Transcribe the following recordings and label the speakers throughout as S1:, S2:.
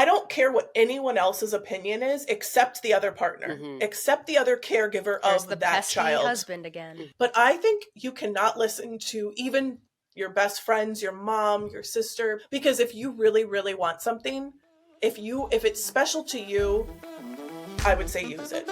S1: I don't care what anyone else's opinion is except the other partner, except the other caregiver
S2: There's
S1: of
S2: the
S1: that
S2: pesky
S1: child.
S2: husband again.
S1: But I think you cannot listen to even your best friends, your mom, your sister, because if you really, really want something, if it's special to you, I would say use it.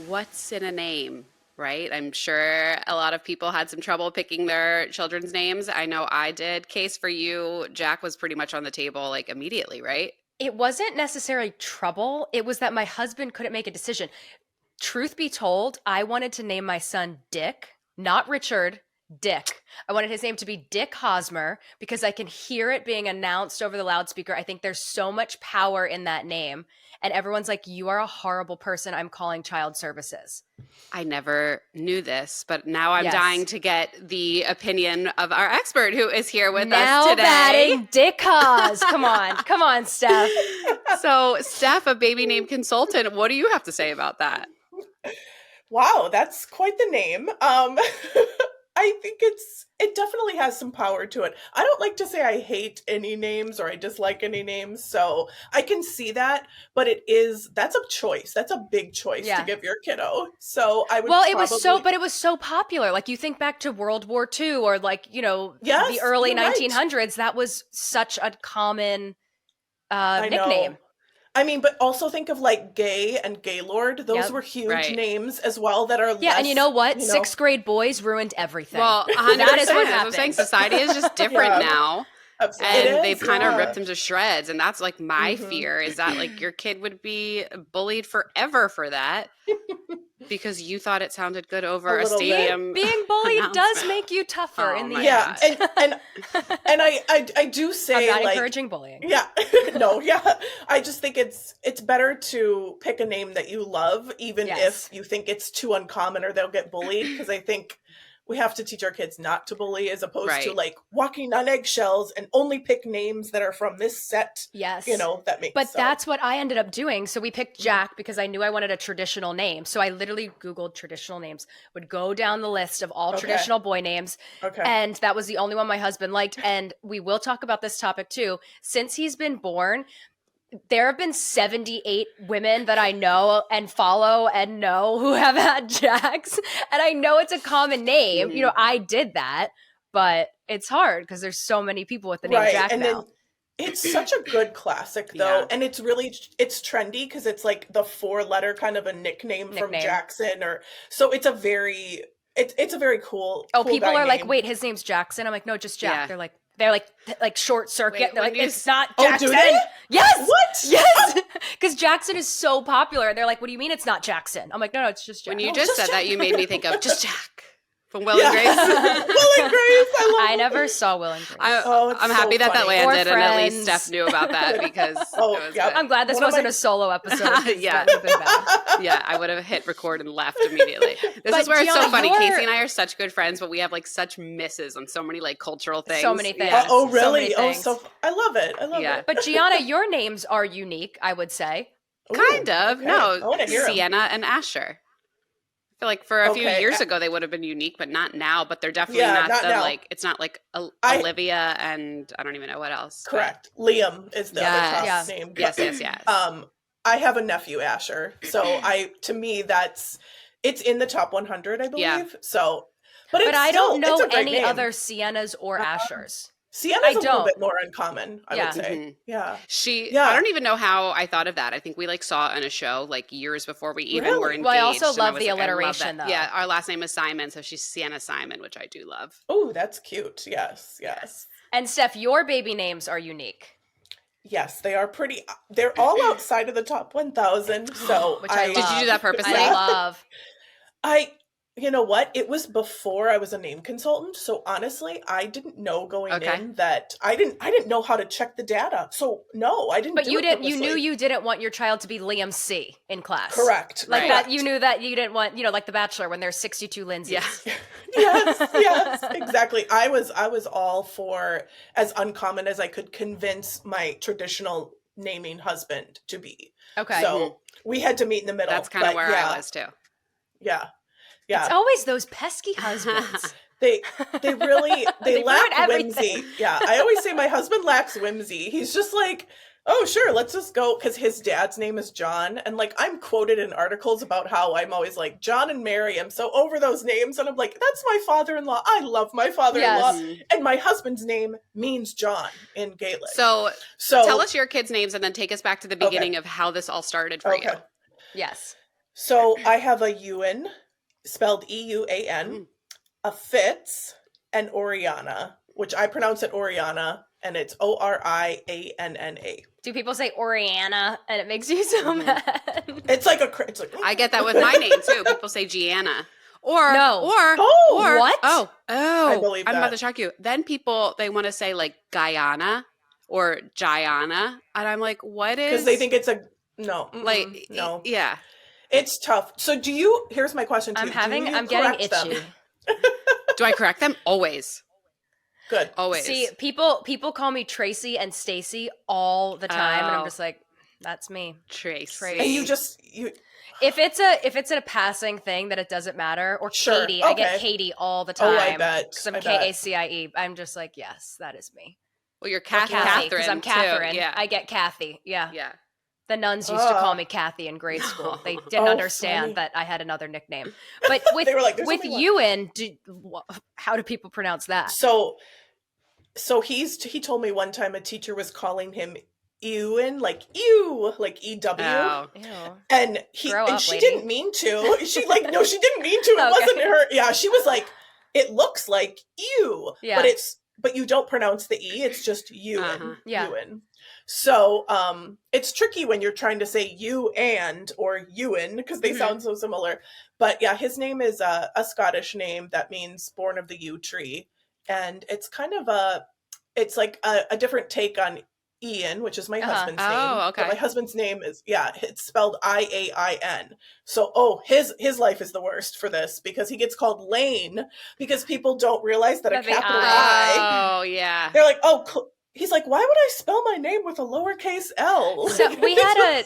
S3: What's in a name, right? I'm sure a lot of people had some trouble picking their children's names. I know I did. Case, for you, Jack was pretty much on the table like immediately, right?
S2: It wasn't necessarily trouble. It was that my husband couldn't make a decision. Truth be told, I wanted to name my son Dick, not Richard, Dick. I wanted his name to be Dick Hosmer because I can hear it being announced over the loudspeaker. I think there's so much power in that name. And everyone's like, you are a horrible person. I'm calling child services.
S3: I never knew this, but now I'm
S2: Yes.
S3: dying to get the opinion of our expert who is here with
S2: Now
S3: us today.
S2: batting Dick Hos. Come on, Steph.
S3: So, Steph, a baby name consultant, what do you have to say about that?
S1: Wow, that's quite the name. I think it definitely has some power to it. I don't like to say I hate any names or I dislike any names, so I can see that, but that's a choice. That's a big choice to give your kiddo. So I would
S2: it was so popular. Like you think back to World War II or like, the early 1900s, right. That was such a common nickname.
S1: I mean, but also think of like Gay and Gaylord. Those were huge names as well that are less,
S2: and you know what? 6th grade boys ruined everything.
S3: Well, 100%. That is what happened. I'm saying society is just different now.
S1: Absolutely.
S3: And they've kind of ripped them to shreds. And that's like my fear is that like your kid would be bullied forever for that. Because you thought it sounded good over a stadium.
S2: Being bullied does make you tougher in the end.
S1: Yeah, and I do say,
S2: I'm not encouraging bullying.
S1: Yeah, no, yeah. I just think it's better to pick a name that you love, even if you think it's too uncommon or they'll get bullied. Because I think we have to teach our kids not to bully, as opposed to like walking on eggshells and only pick names that are from this set.
S2: Yes.
S1: That makes
S2: But
S1: sense.
S2: that's what I ended up doing. So we picked Jack because I knew I wanted a traditional name. So I literally Googled traditional names, would go down the list of all traditional boy names.
S1: Okay.
S2: And that was the only one my husband liked. And we will talk about this topic too. Since he's been born, there have been 78 women that I know and follow and know who have had Jacks. And I know it's a common name. I did that, but it's hard because there's so many people with the name Jack
S1: and
S2: now.
S1: It's such a good classic though. And it's trendy because it's like the 4-letter kind of a nickname from Jackson so it's a very cool.
S2: Oh, people are
S1: name.
S2: like, wait, his name's Jackson. I'm like, no, just Jack. Yeah. They're like short circuit. Wait, they're like, it's not Jackson.
S1: Oh, do they?
S2: Yes.
S1: What?
S2: Yes. Because Jackson is so popular. They're like, what do you mean it's not Jackson? I'm like, no, it's just Jack.
S3: When you just said that, you made me think of just Jack from Will and Grace.
S1: Will and Grace.
S2: I never saw Will and Grace.
S3: I'm happy
S2: so
S3: that landed,
S2: or
S3: and at least Steph knew about that because
S2: I'm glad this wasn't a solo episode.
S3: Yeah.
S2: That would have been bad.
S3: Yeah, I would have hit record and left immediately. This is where Gianna, it's so funny. Casey and I are such good friends, but we have like such misses on so many like cultural things.
S2: So many things.
S3: Yes.
S1: Oh, really?
S2: So
S1: I love it. I love it.
S2: But Gianna, your names are unique, I would say.
S3: Kind of.
S1: Okay.
S3: No,
S1: Sienna
S3: and Asher. I feel like for a few years ago they would have been unique, but not now. But they're definitely not
S1: now.
S3: like it's not like Olivia and I don't even know what else.
S1: Correct. But Liam is the other top name.
S3: Yes.
S1: I have a nephew, Asher. So to me it's in the top 100, I believe. Yeah. So, but
S2: I don't know any other Siennas or Ashers.
S1: Sienna's a little bit more uncommon, I would say.
S3: Mm-hmm. I don't even know how I thought of that. I think we like saw it on a show like years before we even were engaged.
S2: Well, I also love the alliteration though.
S3: Yeah, our last name is Simon, so she's Sienna Simon, which I do love.
S1: Oh, that's cute. Yes.
S2: And Steph, your baby names are unique.
S1: Yes, they are pretty. They're all outside of the top 1,000. So
S2: which I love.
S3: Did you do that purposely?
S2: I love.
S1: You know what? It was before I was a name consultant, so honestly, I didn't know going in that I didn't know how to check the data. So no, I didn't.
S2: But you didn't. You knew you didn't want your child to be Liam C in class.
S1: Correct.
S2: Like that. You knew that you didn't want. like The Bachelor when there's 62 Lindsays.
S1: Yes, exactly. I was all for as uncommon as I could convince my traditional naming husband to be.
S2: Okay.
S1: So we had to meet in the middle.
S3: That's kind of where I was too.
S1: Yeah.
S2: It's always those pesky husbands.
S1: They really
S2: They
S1: lack
S2: ruin everything.
S1: whimsy. Yeah, I always say my husband lacks whimsy. He's just like, oh sure, let's just go, because his dad's name is John, and like I'm quoted in articles about how I'm always like John and Mary. I'm so over those names, and I'm like, that's my father-in-law. I love my father-in-law,
S2: Yes.
S1: and my husband's name means John in Gaelic.
S3: So
S1: So
S3: tell us your kids' names and then take us back to the beginning of how this all started for you.
S2: Yes.
S1: So I have a Ewan, spelled Euan, a Fitz, and Oriana, which I pronounce it Oriana, and it's Orianna.
S2: Do people say Oriana and it makes you so mad?
S1: It's like
S3: I get that with my name too. People say Gianna. Or
S2: No.
S3: or
S2: What?
S1: I believe
S3: I'm
S1: that.
S3: about to shock you. Then people, they want to say like Guyana or Gianna, and I'm like, what is?
S1: Because they think it's a no.
S3: like
S1: no.
S3: Yeah.
S1: It's tough. So here's my question to you.
S2: I'm getting itchy.
S3: Do I correct them? Always.
S1: Good.
S3: Always.
S2: See, people call me Tracy and Stacy all the time, and I'm just like, that's me.
S3: Tracy.
S1: And you
S2: If it's a passing thing that it doesn't matter, or
S1: Sure,
S2: Katie, I get
S1: okay.
S2: Katie all the time.
S1: Oh, I bet.
S2: Because I'm
S1: I bet.
S2: Kacie. I'm just like, yes, that is me.
S3: Well, you're
S2: Kathy,
S3: Catherine
S2: because I'm
S3: too.
S2: Catherine.
S3: Yeah.
S2: I get Kathy. Yeah.
S3: Yeah.
S2: The nuns used to call me Kathy in grade school. They didn't understand
S1: funny.
S2: that I had another nickname. But with
S1: They were like, "There's
S2: with
S1: only one."
S2: Ewan, how do people pronounce that?
S1: So he told me one time a teacher was calling him Ewan, like ew, like EW.
S3: Oh.
S2: Ew.
S1: And
S2: Grow up,
S1: she
S2: lady.
S1: didn't mean to. She she didn't mean to. It
S2: Okay.
S1: wasn't her. Yeah, she was like, it looks like ew.
S2: Yeah.
S1: But you don't pronounce the E, it's just Ewan.
S2: Yeah.
S1: Ewan. So it's tricky when you're trying to say you and or Ewan, because they sound so similar. But yeah, his name is a Scottish name that means born of the yew tree. And it's kind of it's like a different take on Ian, which is my husband's name.
S3: Oh, okay.
S1: But my husband's name is, it's spelled Iain. So, his life is the worst for this, because he gets called Lane, because people don't realize that a
S2: That the
S1: capital
S2: I.
S1: I.
S3: Oh, yeah.
S1: They're like, he's like, why would I spell my name with a lowercase L?
S2: So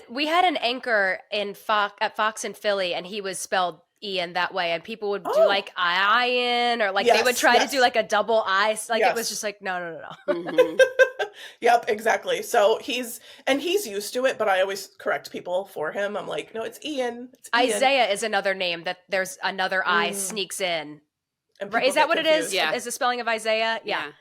S2: we had an anchor at Fox in Philly, and he was spelled Ian that way, and people would do like Ian, or like they would try to do like a double I, like it was just like no.
S1: Yep, exactly. So he's used to it, but I always correct people for him. I'm like, no, it's Ian. It's Ian.
S2: Isaiah is another name that there's another I sneaks in.
S1: And
S2: Right? Is that what it is?
S3: Yeah.
S2: Is the spelling of Isaiah? Yeah.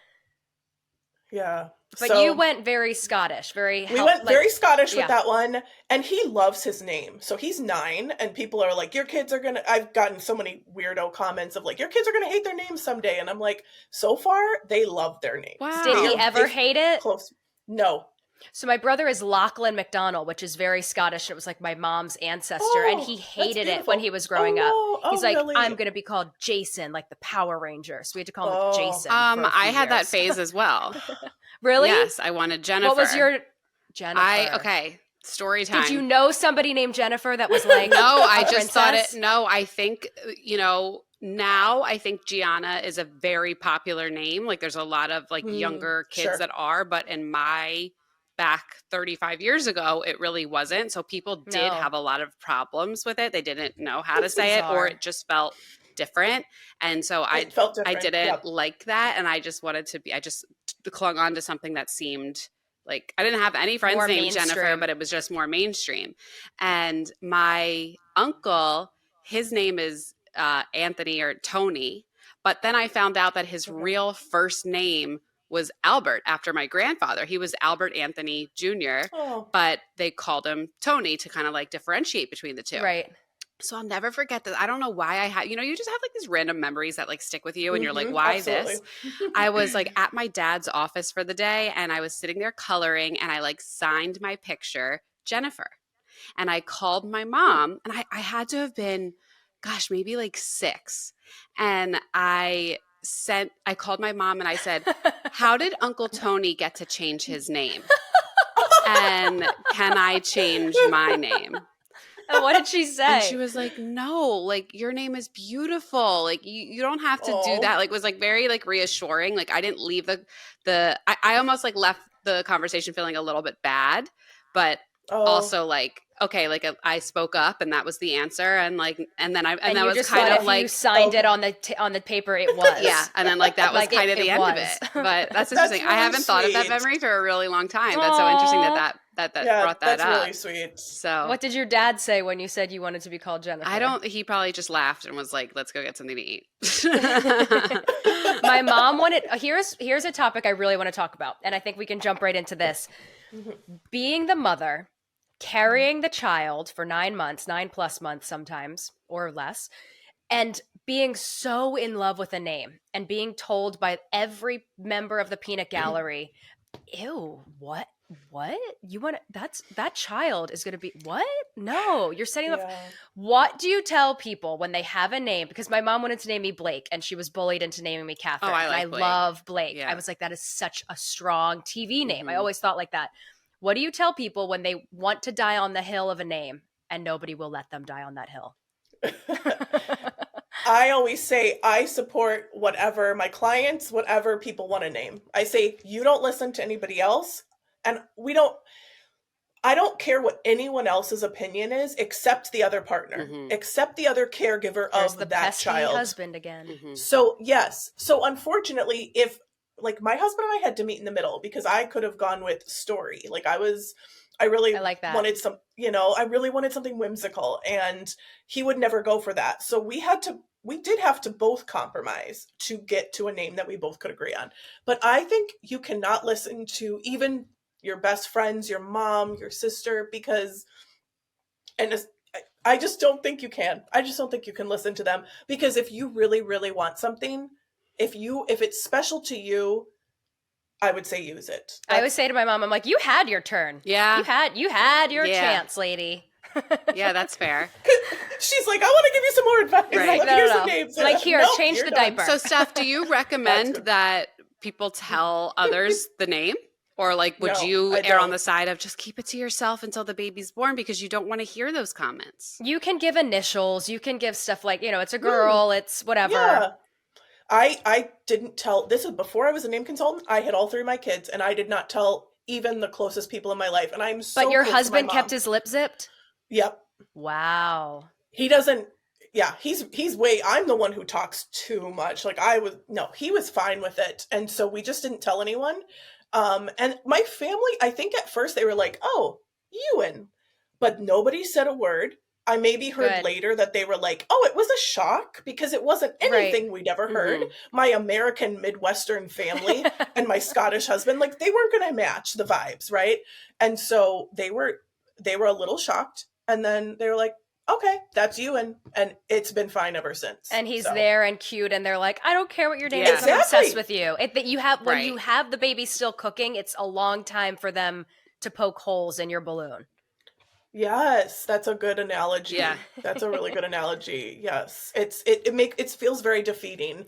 S1: Yeah.
S2: But you went very Scottish,
S1: we went very Scottish with that one, and he loves his name. So he's 9, and people are like, your kids are gonna, I've gotten so many weirdo comments of like, your kids are gonna hate their names someday, and I'm like, so far they love their names.
S3: Wow.
S2: Did he ever hate it?
S1: Close. No.
S2: So my brother is Lachlan McDonald, which is very Scottish. It was like my mom's ancestor, and he hated it when he was growing up. He's like,
S1: really?
S2: I'm going to be called Jason, like the Power Ranger. So we had to call him Jason. For a few
S3: I had that
S2: years.
S3: phase as well.
S2: Really?
S3: Yes, I wanted Jennifer.
S2: What was your Jennifer?
S3: Okay, story time.
S2: Did you know somebody named Jennifer that was like
S3: No, I just
S2: princess?
S3: thought it. No, I think, now I think Gianna is a very popular name. Like there's a lot of like younger kids that are, but in my back 35 years ago, it really wasn't. So people did have a lot of problems with it. They didn't know how to say it, or it just felt different. And so I didn't like that. And I just wanted to I just clung on to something that seemed like, I didn't have any friends
S2: More
S3: named Jennifer,
S2: mainstream.
S3: but it was just more mainstream. And my uncle, his name is Anthony or Tony. But then I found out that his real first name was Albert, after my grandfather. He was Albert Anthony Jr., but they called him Tony to kind of like differentiate between the two.
S2: Right.
S3: So I'll never forget that. I don't know why I had, you just have like these random memories that like stick with you, and you're like, why this? I was like at my dad's office for the day, and I was sitting there coloring, and I like signed my picture Jennifer. And I called my mom, and I had to have been, gosh, maybe like 6. And I called my mom and I said, how did Uncle Tony get to change his name? And can I change my name?
S2: And what did she say?
S3: And she was like, no, like your name is beautiful. Like you don't have to do that. Like it was like very like reassuring. Like I didn't leave I almost like left the conversation feeling a little bit bad, but also like okay, like I spoke up and that was the answer, and then
S2: and
S3: that
S2: you
S3: was
S2: just
S3: kind
S2: thought
S3: of
S2: if
S3: like,
S2: you signed it on the paper, it was.
S3: yeah, and then like that was
S2: Like
S3: kind of
S2: it
S3: the end of it.
S2: was.
S3: But that's
S1: That's
S3: interesting. I
S1: really
S3: haven't thought of that
S1: sweet.
S3: memory for a really long time. That's so interesting
S2: Aw.
S3: that
S1: Yeah,
S3: brought that
S1: that's
S3: up.
S1: really sweet.
S3: So
S2: What did your dad say when you said you wanted to be called Jennifer?
S3: he probably just laughed and was like, let's go get something to eat.
S2: My mom wanted, here's a topic I really want to talk about, and I think we can jump right into this. Being the mother, carrying the child for 9 months, 9+ months sometimes, or less, and being so in love with a name and being told by every member of the peanut gallery, ew, what you want that child is going to be what? No, you're setting up.
S1: Yeah.
S2: What do you tell people when they have a name? Because my mom wanted to name me Blake and she was bullied into naming me Catherine.
S3: Oh, I
S2: And
S3: like
S2: I
S3: Blake.
S2: love Blake.
S3: Yeah.
S2: I was like, that is such a strong TV name. I
S3: Mhm.
S2: always thought like that. What do you tell people when they want to die on the hill of a name and nobody will let them die on that hill?
S1: I always say I support whatever my clients, whatever people want to name. I say you don't listen to anybody else, and I don't care what anyone else's opinion is except the other partner,
S3: Mhm.
S1: except the other caregiver
S2: There's
S1: of
S2: the
S1: that
S2: pesky
S1: child.
S2: husband again.
S3: Mhm.
S1: So, yes. So, unfortunately, if like my husband and I had to meet in the middle because I could have gone with story. Like I really
S2: I like that.
S1: wanted I really wanted something whimsical, and he would never go for that. So we did have to both compromise to get to a name that we both could agree on. But I think you cannot listen to even your best friends, your mom, your sister, because, and I just don't think you can. I just don't think you can listen to them, because if you really, really want something, if it's special to you, I would say use it.
S2: I always say to my mom, I'm like, you had your turn.
S3: Yeah.
S2: You had your
S3: Yeah.
S2: chance, lady.
S3: Yeah, that's fair.
S1: She's like, I want to give you some more advice.
S3: Right.
S1: Like,
S2: No,
S1: here's
S2: no,
S1: the
S2: no.
S1: names.
S2: Like, here,
S1: Nope,
S2: change
S1: you're
S2: the
S1: done.
S2: diaper.
S3: So, Steph, do you recommend
S1: good.
S3: that people tell others the name? Or like, would
S1: No,
S3: you
S1: I
S3: err on
S1: don't.
S3: the side of just keep it to yourself until the baby's born because you don't want to hear those comments?
S2: You can give initials. You can give stuff like, it's a girl, it's whatever.
S1: Yeah. I didn't tell, this is before I was a name consultant. I had all three of my kids, and I did not tell even the closest people in my life. And I'm so
S2: But your
S1: close to my
S2: husband
S1: mom.
S2: kept his lip zipped?
S1: Yep.
S2: Wow.
S1: He doesn't, yeah, he's way, I'm the one who talks too much. Like he was fine with it. And so we just didn't tell anyone. And my family, I think at first they were like, oh, Ewan, but nobody said a word. I maybe heard
S2: Good.
S1: later that they were like, oh, it was a shock because it wasn't anything we'd ever heard. My American Midwestern family and my Scottish husband, like they weren't going to match the vibes, right? And so they were a little shocked, and then they were like, okay, that's Ewan, and it's been fine ever since.
S2: And he's there and cute, and they're like, I don't care what your name is.
S3: Exactly.
S2: I'm obsessed with you. That you have when
S3: Right.
S2: you have the baby still cooking, it's a long time for them to poke holes in your balloon.
S1: Yes, that's a good analogy.
S3: Yeah.
S1: That's a really good analogy. Yes. It feels very defeating,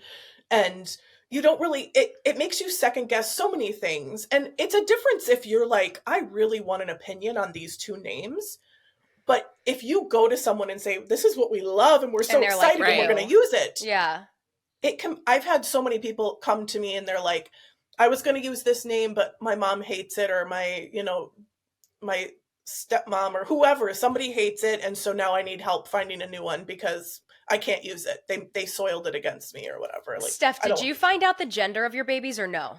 S1: and you don't really it makes you second guess so many things. And it's a difference if you're like, I really want an opinion on these two names. But if you go to someone and say, this is what we love and we're so excited and we're going to use it.
S2: Yeah.
S1: I've had so many people come to me and they're like, I was going to use this name, but my mom hates it, or my stepmom or whoever, somebody hates it, and so now I need help finding a new one because I can't use it. They soiled it against me or whatever. Like,
S2: Steph, did you find out the gender of your babies or no?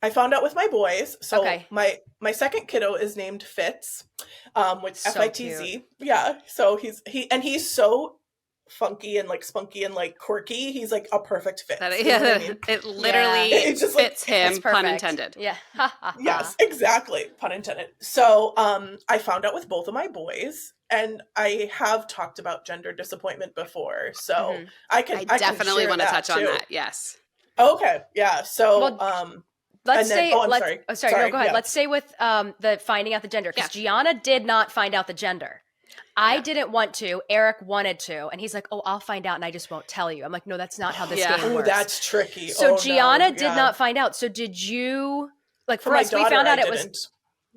S1: I found out with my boys. So
S2: okay.
S1: my second kiddo is named Fitz, with
S2: so
S1: Fitz.
S2: Cute.
S1: Yeah. So he's so funky and like spunky and like quirky. He's like a perfect fit.
S3: It literally
S1: it just
S3: fits him, pun
S2: perfect.
S3: intended.
S2: Yeah.
S1: Yes, exactly. Pun intended. So I found out with both of my boys, and I have talked about gender disappointment before. So I
S3: definitely want to touch on
S1: too.
S3: that. Yes.
S1: Okay. Yeah. So
S2: let's say
S1: no, go ahead.
S2: Yeah. Let's stay with the finding out the gender, because Gianna did not find out the gender. I didn't want to. Eric wanted to, and he's like, "Oh, I'll find out, and I just won't tell you." I'm like, "No, that's not how this game works."
S1: That's tricky.
S2: So Gianna did not find out. So did you? Like for us, we found out it was.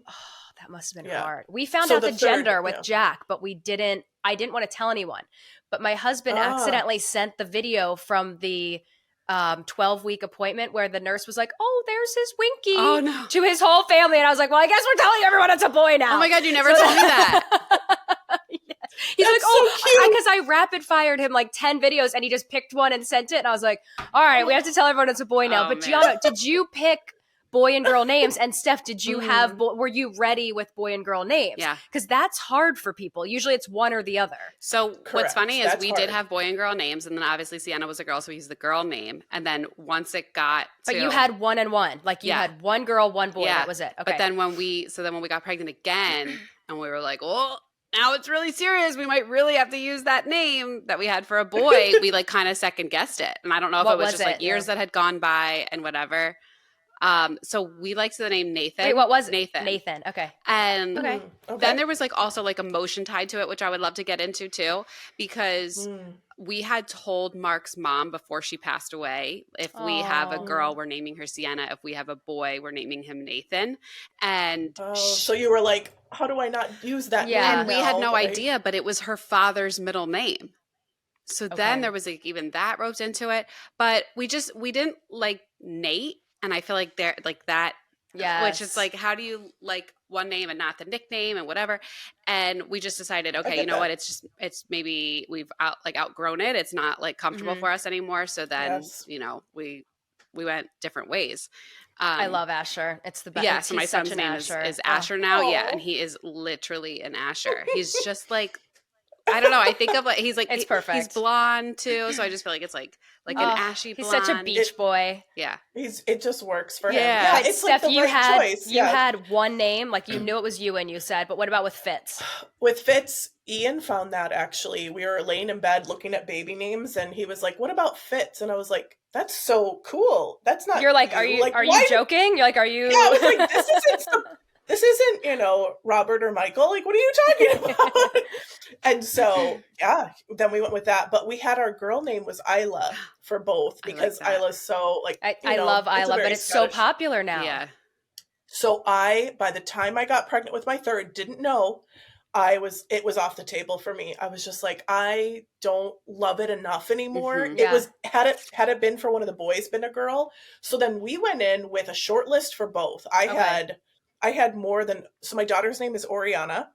S2: Oh, that must have been hard. We found out the gender with Jack, but we didn't. I didn't want to tell anyone. But my husband accidentally sent the video from the 12-week appointment where the nurse was like, "Oh, there's his Winky,"
S3: Oh, no.
S2: to his whole family, and I was like, "Well, I guess we're telling everyone it's a boy now."
S3: Oh my God, you never told me that.
S2: Yes. He's
S1: That's
S2: like,
S1: so
S2: "Oh,"
S1: cute.
S2: because I rapid fired him like 10 videos, and he just picked one and sent it, and I was like, "All right, we have to tell everyone it's a boy now."
S3: Oh,
S2: But
S3: man.
S2: Gianna, did you pick boy and girl names? And Steph, did you have were you ready with boy and girl names?
S3: Yeah.
S2: Because that's hard for people. Usually it's one or the other.
S3: So what's
S1: Correct.
S3: funny is
S1: That's
S3: we
S1: hard.
S3: did have boy and girl names, and then obviously Sienna was a girl, so we used the girl name. And then once it got to,
S2: But you had one and one. Like you had one girl, one boy.
S3: Yeah.
S2: That was it. Okay.
S3: But then when we got pregnant again, and we were like, oh, now it's really serious. We might really have to use that name that we had for a boy. We like kind of second guessed it, and I don't know if
S2: What
S3: it was
S2: was
S3: just like
S2: it?
S3: years that had gone by and whatever. So we liked the name Nathan.
S2: Wait, what was it?
S3: Nathan?
S2: Nathan. Okay.
S3: And
S2: Okay.
S3: then there was like also like emotion tied to it, which I would love to get into too, because we had told Mark's mom before she passed away, if we have a girl, we're naming her Sienna. If we have a boy, we're naming him Nathan. And
S1: so you were like, how do I not use that name
S3: and we had no
S1: now?
S3: idea, but it was her father's middle name. So then there was like even that roped into it, but we didn't like Nate. And I feel like there like that, which is like, how do you like one name and not the nickname and whatever? And we just decided, okay, you know what? It's maybe we've outgrown it. It's not like comfortable for us anymore. So then, you know, we went different ways.
S2: I love Asher. It's the best.
S3: Yeah. So my son's name is Asher now. Yeah. And he is literally an Asher. He's just like, I don't know. I think of like he's like
S2: it's perfect.
S3: He's blonde too, so I just feel like it's like an ashy blonde.
S2: He's such a beach boy.
S3: Yeah,
S1: it just works for him.
S3: Yeah,
S1: it's
S2: Steph,
S1: like the choice.
S2: You had one name, like you knew it was you, and you said, but what about with Fitz?
S1: With Fitz, Ian found that actually. We were laying in bed looking at baby names, and he was like, "What about Fitz?" And I was like, "That's so cool. That's not."
S2: You're like, "Are you joking?" You're like, "Are you?"
S1: Yeah, I was like, "This isn't, you know, Robert or Michael. Like, what are you talking about?" And so, yeah, then we went with that. But we had our girl name was Isla for both because Isla's so like,
S2: I love Isla, but it's Scottish. So popular now.
S1: Yeah. So by the time I got pregnant with my third, didn't know, it was off the table for me. I was just like, I don't love it enough anymore. It was, had it been for one of the boys, been a girl. So then we went in with a short list for both. I had more than, so my daughter's name is Oriana,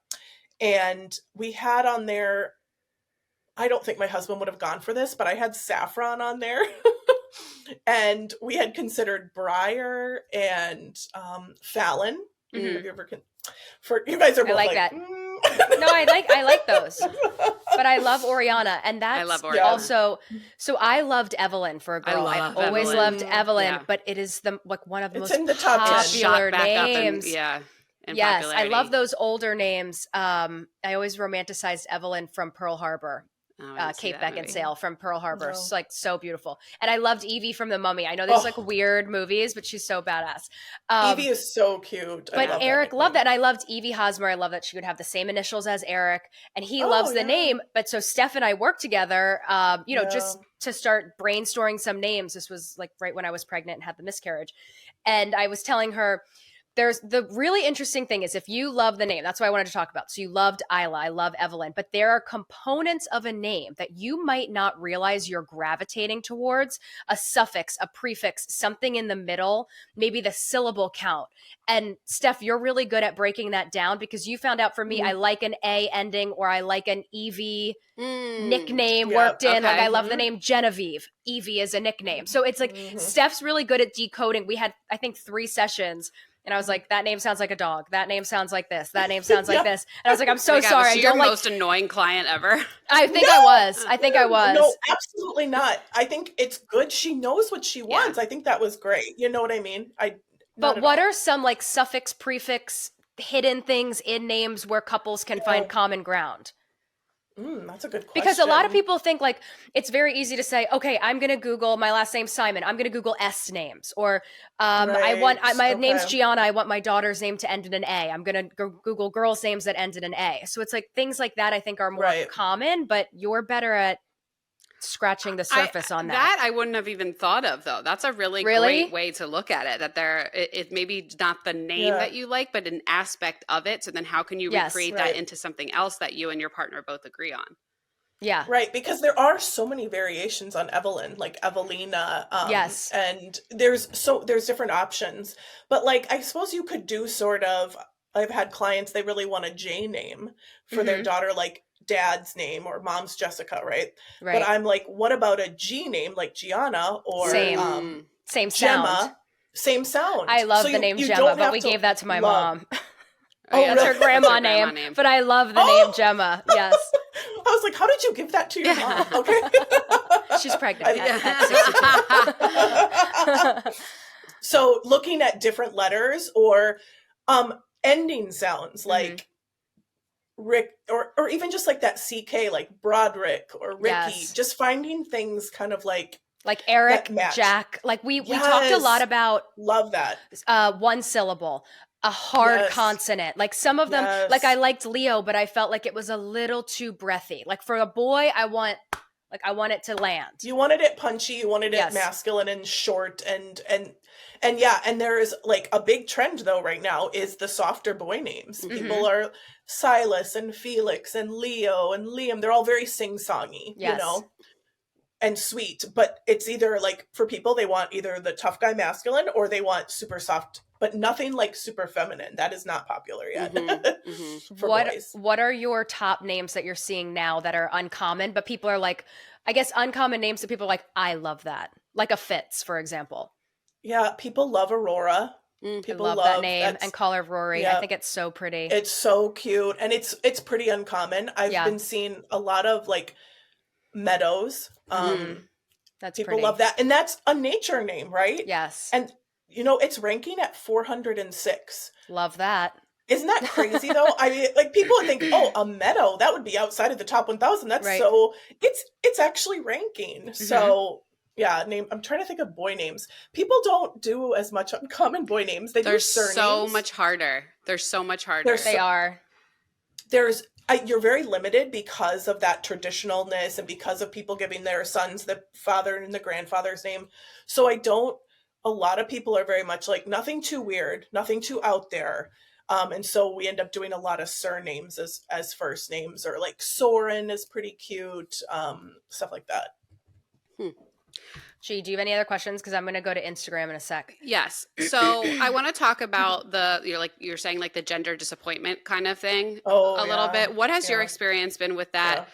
S1: and we had on there, I don't think my husband would have gone for this, but I had Saffron on there. And we had considered Briar and Fallon. Have you ever you guys are both
S2: like that. No, I like those. But I love Oriana, and that's
S3: I love Oriana.
S2: Also. So I loved Evelyn for a girl. I always loved Evelyn, but it is one of the most
S1: in the top
S2: popular names.
S3: And
S2: yes, I love those older names. I always romanticized Evelyn from Pearl Harbor. Kate Beckinsale from Pearl Harbor. It's like so beautiful. And I loved Evie from The Mummy. I know there's like weird movies, but she's so badass.
S1: Evie is so cute.
S2: But Eric loved that. And I loved Evie Hosmer. I love that she would have the same initials as Eric. And he loves the name. But so Steph and I worked together, just to start brainstorming some names. This was like right when I was pregnant and had the miscarriage. And I was telling her, there's the really interesting thing is if you love the name, that's what I wanted to talk about. So you loved Isla, I love Evelyn, but there are components of a name that you might not realize you're gravitating towards, a suffix, a prefix, something in the middle, maybe the syllable count. And Steph, you're really good at breaking that down because you found out for me, I like an A ending or I like an Evie nickname worked in. Like I love the name Genevieve. Evie is a nickname. So it's like Steph's really good at decoding. We had, I think, 3 sessions. And I was like, that name sounds like a dog. That name sounds like this. That name sounds like this. And I was like, I'm so sorry.
S3: Was she your most annoying client ever?
S2: I think I was.
S1: No, absolutely not. I think it's good. She knows what she wants. I think that was great. You know what I mean?
S2: But what are some like suffix, prefix, hidden things in names where couples can find common ground?
S1: That's a good question.
S2: Because a lot of people think like it's very easy to say, okay, I'm going to Google my last name Simon. I'm going to Google S names, or my name's Gianna. I want my daughter's name to end in an A. I'm going to Google girls' names that end in an A. So it's like things like that I think are more common, but you're better at scratching the surface on that.
S3: That I wouldn't have even thought of though. That's a really great way to look at it. That it maybe not the name that you like, but an aspect of it. So then how can you recreate that into something else that you and your partner both agree on?
S2: Yeah.
S1: Right, because there are so many variations on Evelyn, like Evelina,
S2: Yes.
S1: and there's different options. But like I suppose you could do sort of I've had clients they really want a J name for their
S2: Mm-hmm.
S1: daughter, like dad's name or mom's Jessica, right? But
S2: Right.
S1: I'm like, what about a G name like Gianna or
S2: Same.
S3: Mm.
S2: Same sound.
S1: Gemma? Same
S2: I
S1: sound. So
S2: love the name
S1: you
S2: Gemma,
S1: don't
S2: but
S1: have
S2: we
S1: to
S2: gave that to my
S1: love.
S2: mom.
S3: Oh
S1: Oh,
S3: yeah,
S2: That's her
S1: really?
S3: that's
S2: grandma
S3: her grandma
S2: name,
S3: name.
S2: but I love the name
S1: Oh,
S2: Gemma. Yes.
S1: I was like, how did you give that to your mom?
S3: Yeah.
S1: Okay.
S2: She's pregnant
S1: I,
S2: at 62.
S1: so looking at different letters or ending sounds
S2: Hmm.
S1: like Rick or even just like that CK like Broderick or Ricky,
S2: Yes.
S1: just finding things kind of like
S2: Like
S1: that
S2: Eric,
S1: match.
S2: Jack. Like we talked a lot
S1: Yes.
S2: about
S1: Love that.
S2: one syllable, a hard
S1: Yes.
S2: consonant. Like some of them, like I
S1: Yes.
S2: liked Leo, but I felt like it was a little too breathy. Like for a boy, I want it to land.
S1: You wanted it punchy, you wanted it
S2: Yes.
S1: masculine and short and yeah, and there's like a big trend though right now is the softer boy names.
S2: Hmm.
S1: People are Silas and Felix and Leo and Liam. They're all very sing-songy,
S2: Yes.
S1: and sweet, but it's either like for people they want either the tough guy masculine or they want super soft, but nothing like super feminine. That is not popular yet
S3: Mm-hmm. Mm-hmm.
S1: for
S2: What
S1: boys.
S2: what are your top names that you're seeing now that are uncommon, but people are like, I guess uncommon names that people are like, I love that. Like a Fitz, for example.
S1: Yeah, people love Aurora.
S3: Mm.
S2: I
S1: People
S2: love that
S1: love
S2: name. And
S1: that's
S2: call her Rory. I
S1: yeah.
S2: think it's so pretty.
S1: It's so cute and it's pretty uncommon. I've
S2: Yeah.
S1: been seeing a lot of like meadows.
S2: Mm-hmm. That's
S1: People love
S2: pretty.
S1: that. And that's a nature name, right?
S2: Yes.
S1: And it's ranking at 406.
S2: Love that.
S1: Isn't that crazy though? I mean, like people would think, "Oh, a meadow, that would be outside of the top 1000." That's
S2: Right.
S1: so it's actually ranking.
S2: Mm-hmm.
S1: So, yeah, name I'm trying to think of boy names. People don't do as much uncommon boy names. They
S3: They're
S1: do
S3: so
S1: surnames.
S3: much harder. They're so much
S1: They're
S3: harder.
S2: They
S1: so
S2: are.
S1: there's you're very limited because of that traditionalness and because of people giving their sons the father and the grandfather's name. So I don't a lot of people are very much like nothing too weird, nothing too out there. And so we end up doing a lot of surnames as first names or like Soren is pretty cute, stuff like that.
S3: Hmm.
S2: Gee, do you have any other questions? Because I'm going to go to Instagram in a sec.
S3: Yes. So I want to talk about you're saying like the gender disappointment kind of thing
S1: Oh
S3: a little
S1: yeah,
S3: bit. What has your
S1: yeah,
S3: experience been with
S1: yeah.
S3: that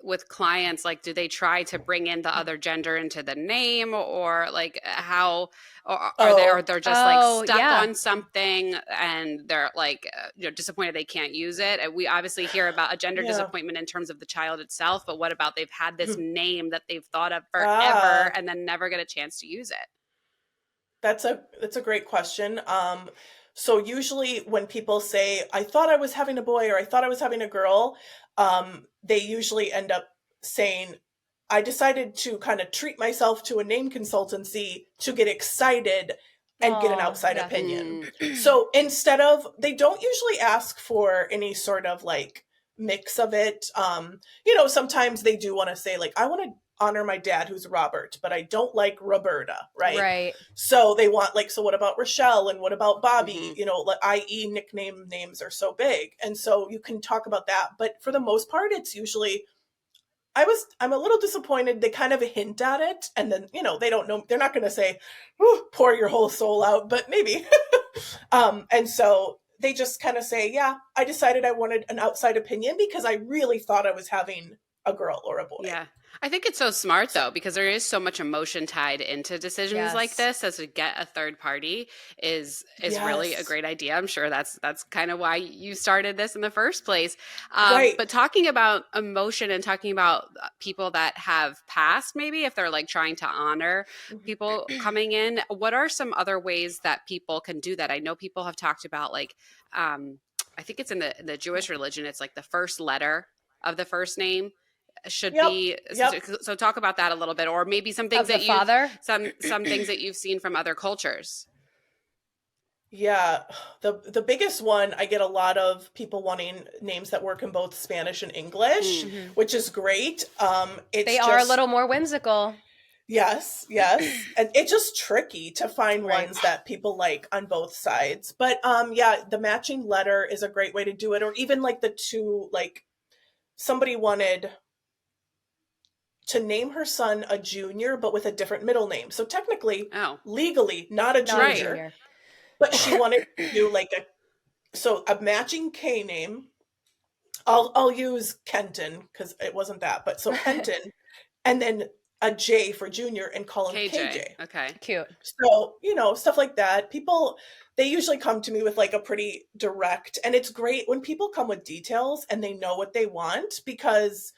S3: with clients? Like, do they try to bring in the other gender into the name, or like how, or
S1: Oh,
S3: they're just like
S2: Oh,
S3: stuck
S2: yeah.
S3: on something and they're like disappointed they can't use it? And we obviously hear about a gender
S1: yeah.
S3: disappointment in terms of the child itself, but what about they've had this name that they've thought of forever
S1: Ah,
S3: and then never get a chance to use it?
S1: that's a great question. So usually when people say, I thought I was having a boy or I thought I was having a girl, they usually end up saying, I decided to kind of treat myself to a name consultancy to get excited and get an
S2: Oh,
S1: outside
S2: yeah.
S1: opinion.
S3: Mm.
S1: So instead of, they don't usually ask for any sort of like mix of it. Sometimes they do want to say like, I want to honor my dad who's Robert, but I don't like Roberta, right?
S2: Right.
S1: So they want like, so what about Rochelle and what about Bobby?
S3: Mhm.
S1: Like, i.e. nickname names are so big. And so you can talk about that. But for the most part, it's usually I'm a little disappointed. They kind of hint at it and then, they don't know. They're not going to say, pour your whole soul out, but maybe. And so they just kind of say, yeah, I decided I wanted an outside opinion because I really thought I was having a girl or a boy.
S3: Yeah. I think it's so smart though, because there is so much emotion tied into decisions like
S2: Yes.
S3: this. As to get a third party is really a
S1: Yes.
S3: great idea. I'm sure that's kind of why you started this in the first place.
S1: Right.
S3: But talking about emotion and talking about people that have passed, maybe if they're like trying to honor people coming in, what are some other ways that people can do that? I know people have talked about like, I think it's in the Jewish religion. It's like the first letter of the first name should
S1: Yep.
S3: be
S1: Yep.
S3: so talk about that a little bit, or maybe some things
S2: Of the
S3: that you've
S2: father?
S3: some things that you've seen from other cultures.
S1: Yeah, the biggest one, I get a lot of people wanting names that work in both Spanish and English,
S2: Mhm.
S1: which is great. It's
S2: They are a
S1: just
S2: little more whimsical.
S1: yes, yes, and it's just tricky to find
S2: Right.
S1: ones that people like on both sides. But yeah, the matching letter is a great way to do it, or even like the two like somebody wanted to name her son a junior, but with a different middle name. So technically,
S3: Oh,
S1: legally, not a
S2: Not a
S1: junior,
S2: junior.
S1: but she wanted to do like a matching K name. I'll use Kenton because it wasn't that, but so Kenton, and then a J for junior and call him
S3: KJ.
S1: KJ.
S3: Okay.
S2: Cute.
S1: So, stuff like that. People, they usually come to me with like a pretty direct, and it's great when people come with details and they know what they want, because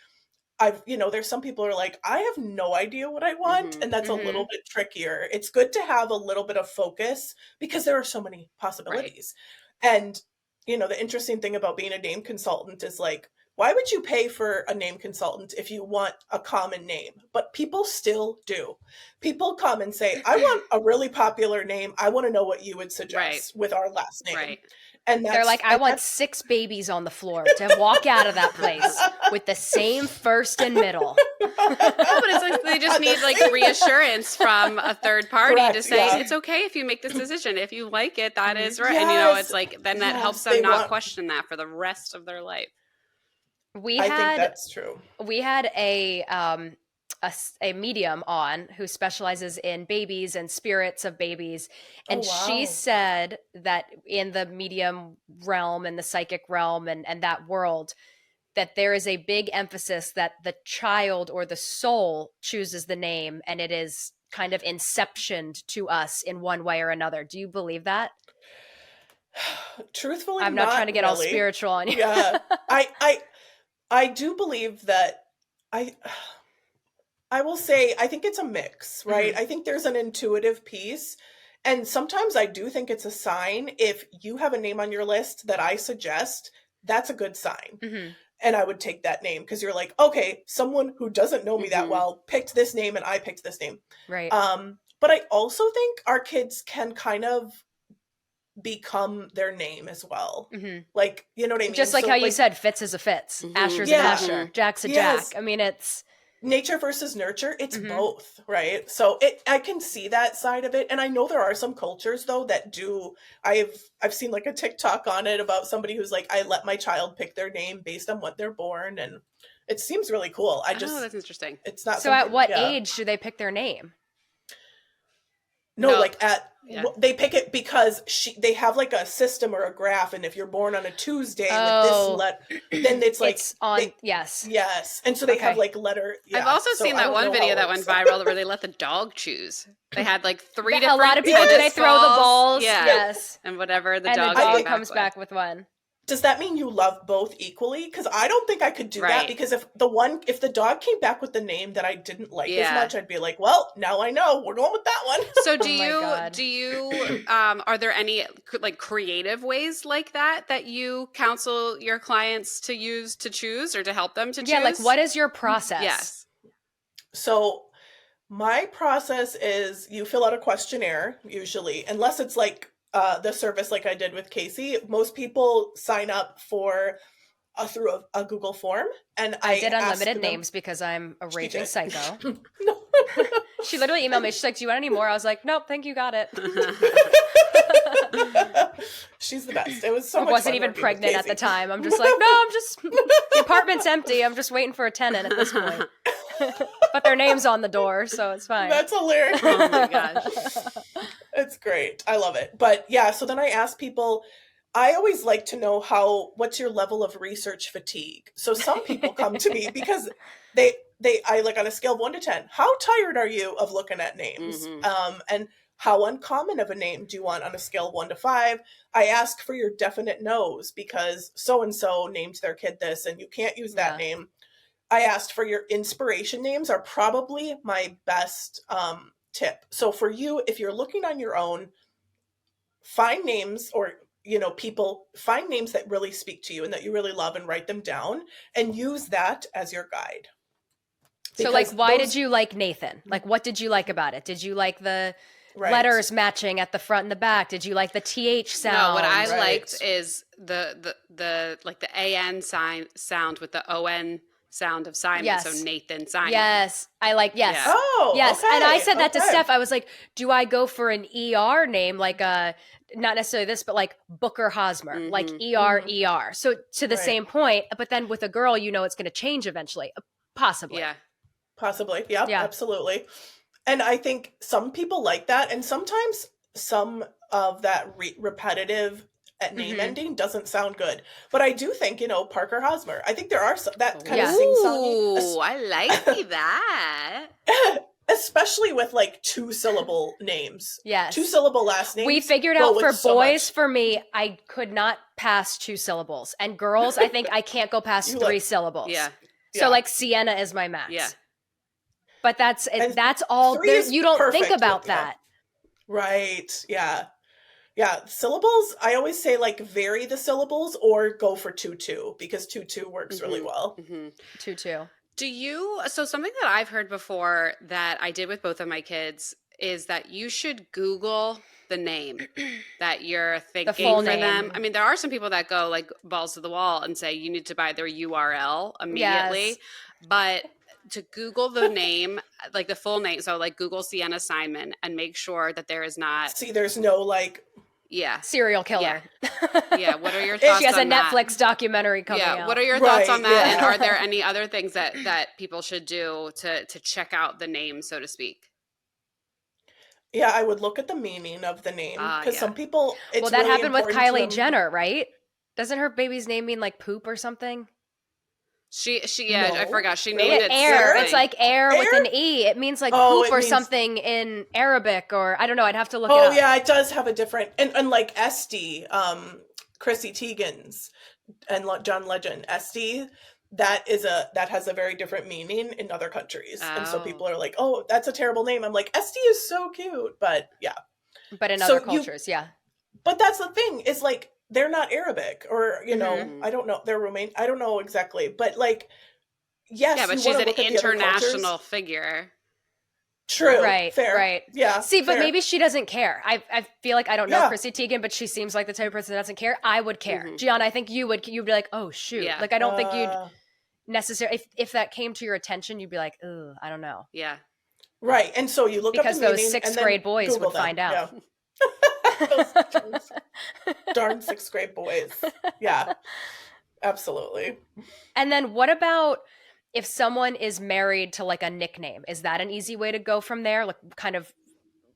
S1: there's some people who are like, I have no idea what I want.
S3: Mhm.
S1: And that's a little bit trickier. It's good to have a little bit of focus because there are so many possibilities. And, the interesting thing about being a name consultant is like, why would you pay for a name consultant if you want a common name? But people still do. People come and say, I want a really popular name. I want to know what you would suggest with our last name.
S3: Right.
S1: And
S2: they're like, I want 6 babies on the floor to walk out of that place with the same first and middle.
S3: No, but it's like they just need like reassurance from a third party to say it's okay if you make this decision. If you like it, that is right.
S1: Yes.
S3: And it's like then that helps them not question that for the rest of their life.
S1: I think that's true.
S2: We had a medium on who specializes in babies and spirits of babies, and she said that in the medium realm and the psychic realm and that world, that there is a big emphasis that the child or the soul chooses the name, and it is kind of inceptioned to us in one way or another. Do you believe that?
S1: Truthfully,
S2: I'm not trying to get all spiritual on you.
S1: Yeah, I do believe that I will say, I think it's a mix, right? I think there's an intuitive piece. And sometimes I do think it's a sign. If you have a name on your list that I suggest, that's a good sign. And I would take that name because you're like, okay, someone who doesn't know me that well picked this name and I picked this name.
S2: Right.
S1: But I also think our kids can kind of become their name as well. Like, you know what I mean?
S2: Just like how you said, Fitz is a Fitz, Asher's an Asher, Jack's a Jack. I mean, it's
S1: nature versus nurture. It's both, right? So I can see that side of it. And I know there are some cultures though that do. I've seen like a TikTok on it about somebody who's like, I let my child pick their name based on what they're born, and it seems really cool.
S3: That's interesting.
S1: It's not
S2: so. At what age do they pick their name?
S1: No, like they pick it because they have like a system or a graph, and if you're born on a Tuesday with this letter, then it's like
S2: yes,
S1: and so they have like letter.
S3: I've also seen that one video that went viral where they let the dog choose. They had like 3 different.
S2: A lot of people they throw the balls, yes,
S3: and whatever the
S2: and
S3: dog,
S2: the dog comes back with one.
S1: Does that mean you love both equally? Because I don't think I could do that, because if the dog came back with the name that I didn't like as much, I'd be like, well, now I know we're going with that one.
S3: So do you are there any like creative ways like that you counsel your clients to use to choose or to help them to choose?
S2: Yeah, like what is your process?
S3: Yes.
S1: So my process is you fill out a questionnaire usually, unless it's like the service like I did with Kacie. Most people sign up for through a Google form, and I
S2: did unlimited names because I'm a raging psycho.
S1: No.
S2: She literally emailed me. She's like, "Do you want any more?" I was like, "Nope, thank you, got it."
S1: She's the best. It was so much
S2: I wasn't
S1: fun
S2: even pregnant at the time. I'm just like, no, the apartment's empty. I'm just waiting for a tenant at this point. But their name's on the door, so it's fine.
S1: That's hilarious.
S3: Oh my gosh.
S1: It's great. I love it. But yeah, so then I ask people, I always like to know what's your level of research fatigue? So some people come to me because I like on a scale of 1 to 10, how tired are you of looking at names? And how uncommon of a name do you want on a scale of 1 to 5? I ask for your definite no's because so-and-so named their kid this and you can't use that name. I asked for your inspiration names are probably my best tip. So for you, if you're looking on your own, find names or, find names that really speak to you and that you really love and write them down and use that as your guide.
S2: So like, why did you like Nathan? Like, what did you like about it? Did you like the letters matching at the front and the back? Did you like the TH sound?
S3: No, what I liked is the like the AN sound with the ON sound of Simon.
S2: Yes.
S3: So Nathan Simon.
S2: Yes. I like, yes.
S3: Yeah.
S1: Oh,
S2: yes.
S1: Okay.
S2: And I said that to Steph. I was like, do I go for an ER name? Like not necessarily this, but like Booker Hosmer, like ER. So to the same point, but then with a girl, it's going to change eventually. Possibly.
S3: Yeah.
S1: Possibly. Yep,
S2: Yeah.
S1: absolutely. And I think some people like that, and sometimes some of that repetitive name
S2: Mm-hmm.
S1: ending doesn't sound good. But I do think, Parker Hosmer. I think there are some, that kind of
S2: Yeah.
S1: sing-songy,
S3: Ooh, I like that.
S1: especially with like two-syllable names.
S2: Yes.
S1: Two-syllable last
S2: We
S1: names
S2: figured
S1: go
S2: out
S1: with
S2: for
S1: so
S2: boys,
S1: much.
S2: for me, I could not pass 2 syllables. And girls, I think I can't go past
S1: You
S2: 3
S1: like,
S2: syllables.
S3: Yeah.
S2: So
S1: yeah.
S2: like Sienna is my
S3: Yeah.
S2: max. But that's
S1: And
S2: that's all
S1: three
S2: there,
S1: is
S2: you don't think
S1: perfect
S2: about
S1: with,
S2: that.
S1: right. Yeah. Yeah, syllables, I always say like vary the syllables or go for 2-2 because 2-2 works really
S3: Mm-hmm.
S1: well.
S3: Mm-hmm.
S2: 2-2.
S3: So something that I've heard before that I did with both of my kids is that you should Google the name that you're
S2: The full
S3: thinking for them.
S2: name.
S3: I mean, there are some people that go like balls to the wall and say you need to buy their URL immediately,
S2: Yes.
S3: but to Google the name, like the full name, so like Google Sienna Simon and make sure that there is not,
S1: See, there's no like,
S3: yeah,
S2: Serial
S3: yeah,
S2: killer.
S3: yeah. What are your
S1: It-
S2: She
S3: thoughts
S2: has a
S3: on that?
S2: Netflix documentary coming
S3: Yeah, what
S2: out.
S3: are your thoughts on
S1: right,
S3: that? And
S1: yeah.
S3: are there any other things that people should do to check out the name, so to speak?
S1: Yeah, I would look at the meaning of the name because
S3: Yeah.
S1: some people, it's
S2: Well, that
S1: really
S2: happened with
S1: important to
S2: Kylie
S1: them.
S2: Jenner, right? Doesn't her baby's name mean like poop or something?
S3: Yeah, I
S1: No,
S3: forgot. She
S1: really?
S3: named
S2: Yeah,
S3: it
S2: air.
S3: something.
S2: It's like air with
S1: Air?
S2: an E. It means like
S1: Oh,
S2: poop
S1: it
S2: or
S1: means,
S2: something in Arabic, or I don't know. I'd have to look it
S1: oh
S2: up.
S1: yeah, it does have a different, and like Esty, Chrissy Teigen's and John Legend, Esty, that has a very different meaning in other countries. And so
S3: Oh.
S1: people are like, oh, that's a terrible name. I'm like, Esty is so cute. But yeah.
S2: But in other
S1: So you
S2: cultures, yeah.
S1: But that's the thing is like they're not Arabic or
S3: Mhm.
S1: I don't know, they're Romanian. I don't know exactly, but like
S3: Yeah,
S1: yes,
S3: but
S1: you want
S3: she's
S1: to
S3: an
S1: look at the other
S3: international
S1: cultures.
S3: figure.
S1: True,
S2: Right,
S1: fair,
S2: right.
S1: yeah,
S2: See, but
S1: fair,
S2: maybe she doesn't care. I feel like I don't know
S1: yeah,
S2: Chrissy Teigen, but she seems like the type of person that doesn't care. I would care.
S3: Mhm.
S2: Gianna, I think you'd be like, oh shoot.
S3: Yeah.
S2: Like I don't think you'd
S1: uh,
S2: necessarily if that came to your attention, you'd be like, ugh, I don't know.
S3: Yeah.
S1: right. And so you look up the
S2: Because those
S1: meaning
S2: sixth
S1: and then
S2: grade boys
S1: Google
S2: would
S1: them.
S2: find out.
S1: Yeah, those darn sixth grade boys. Yeah, absolutely.
S2: And then what about if someone is married to like a nickname? Is that an easy way to go from there? Like kind of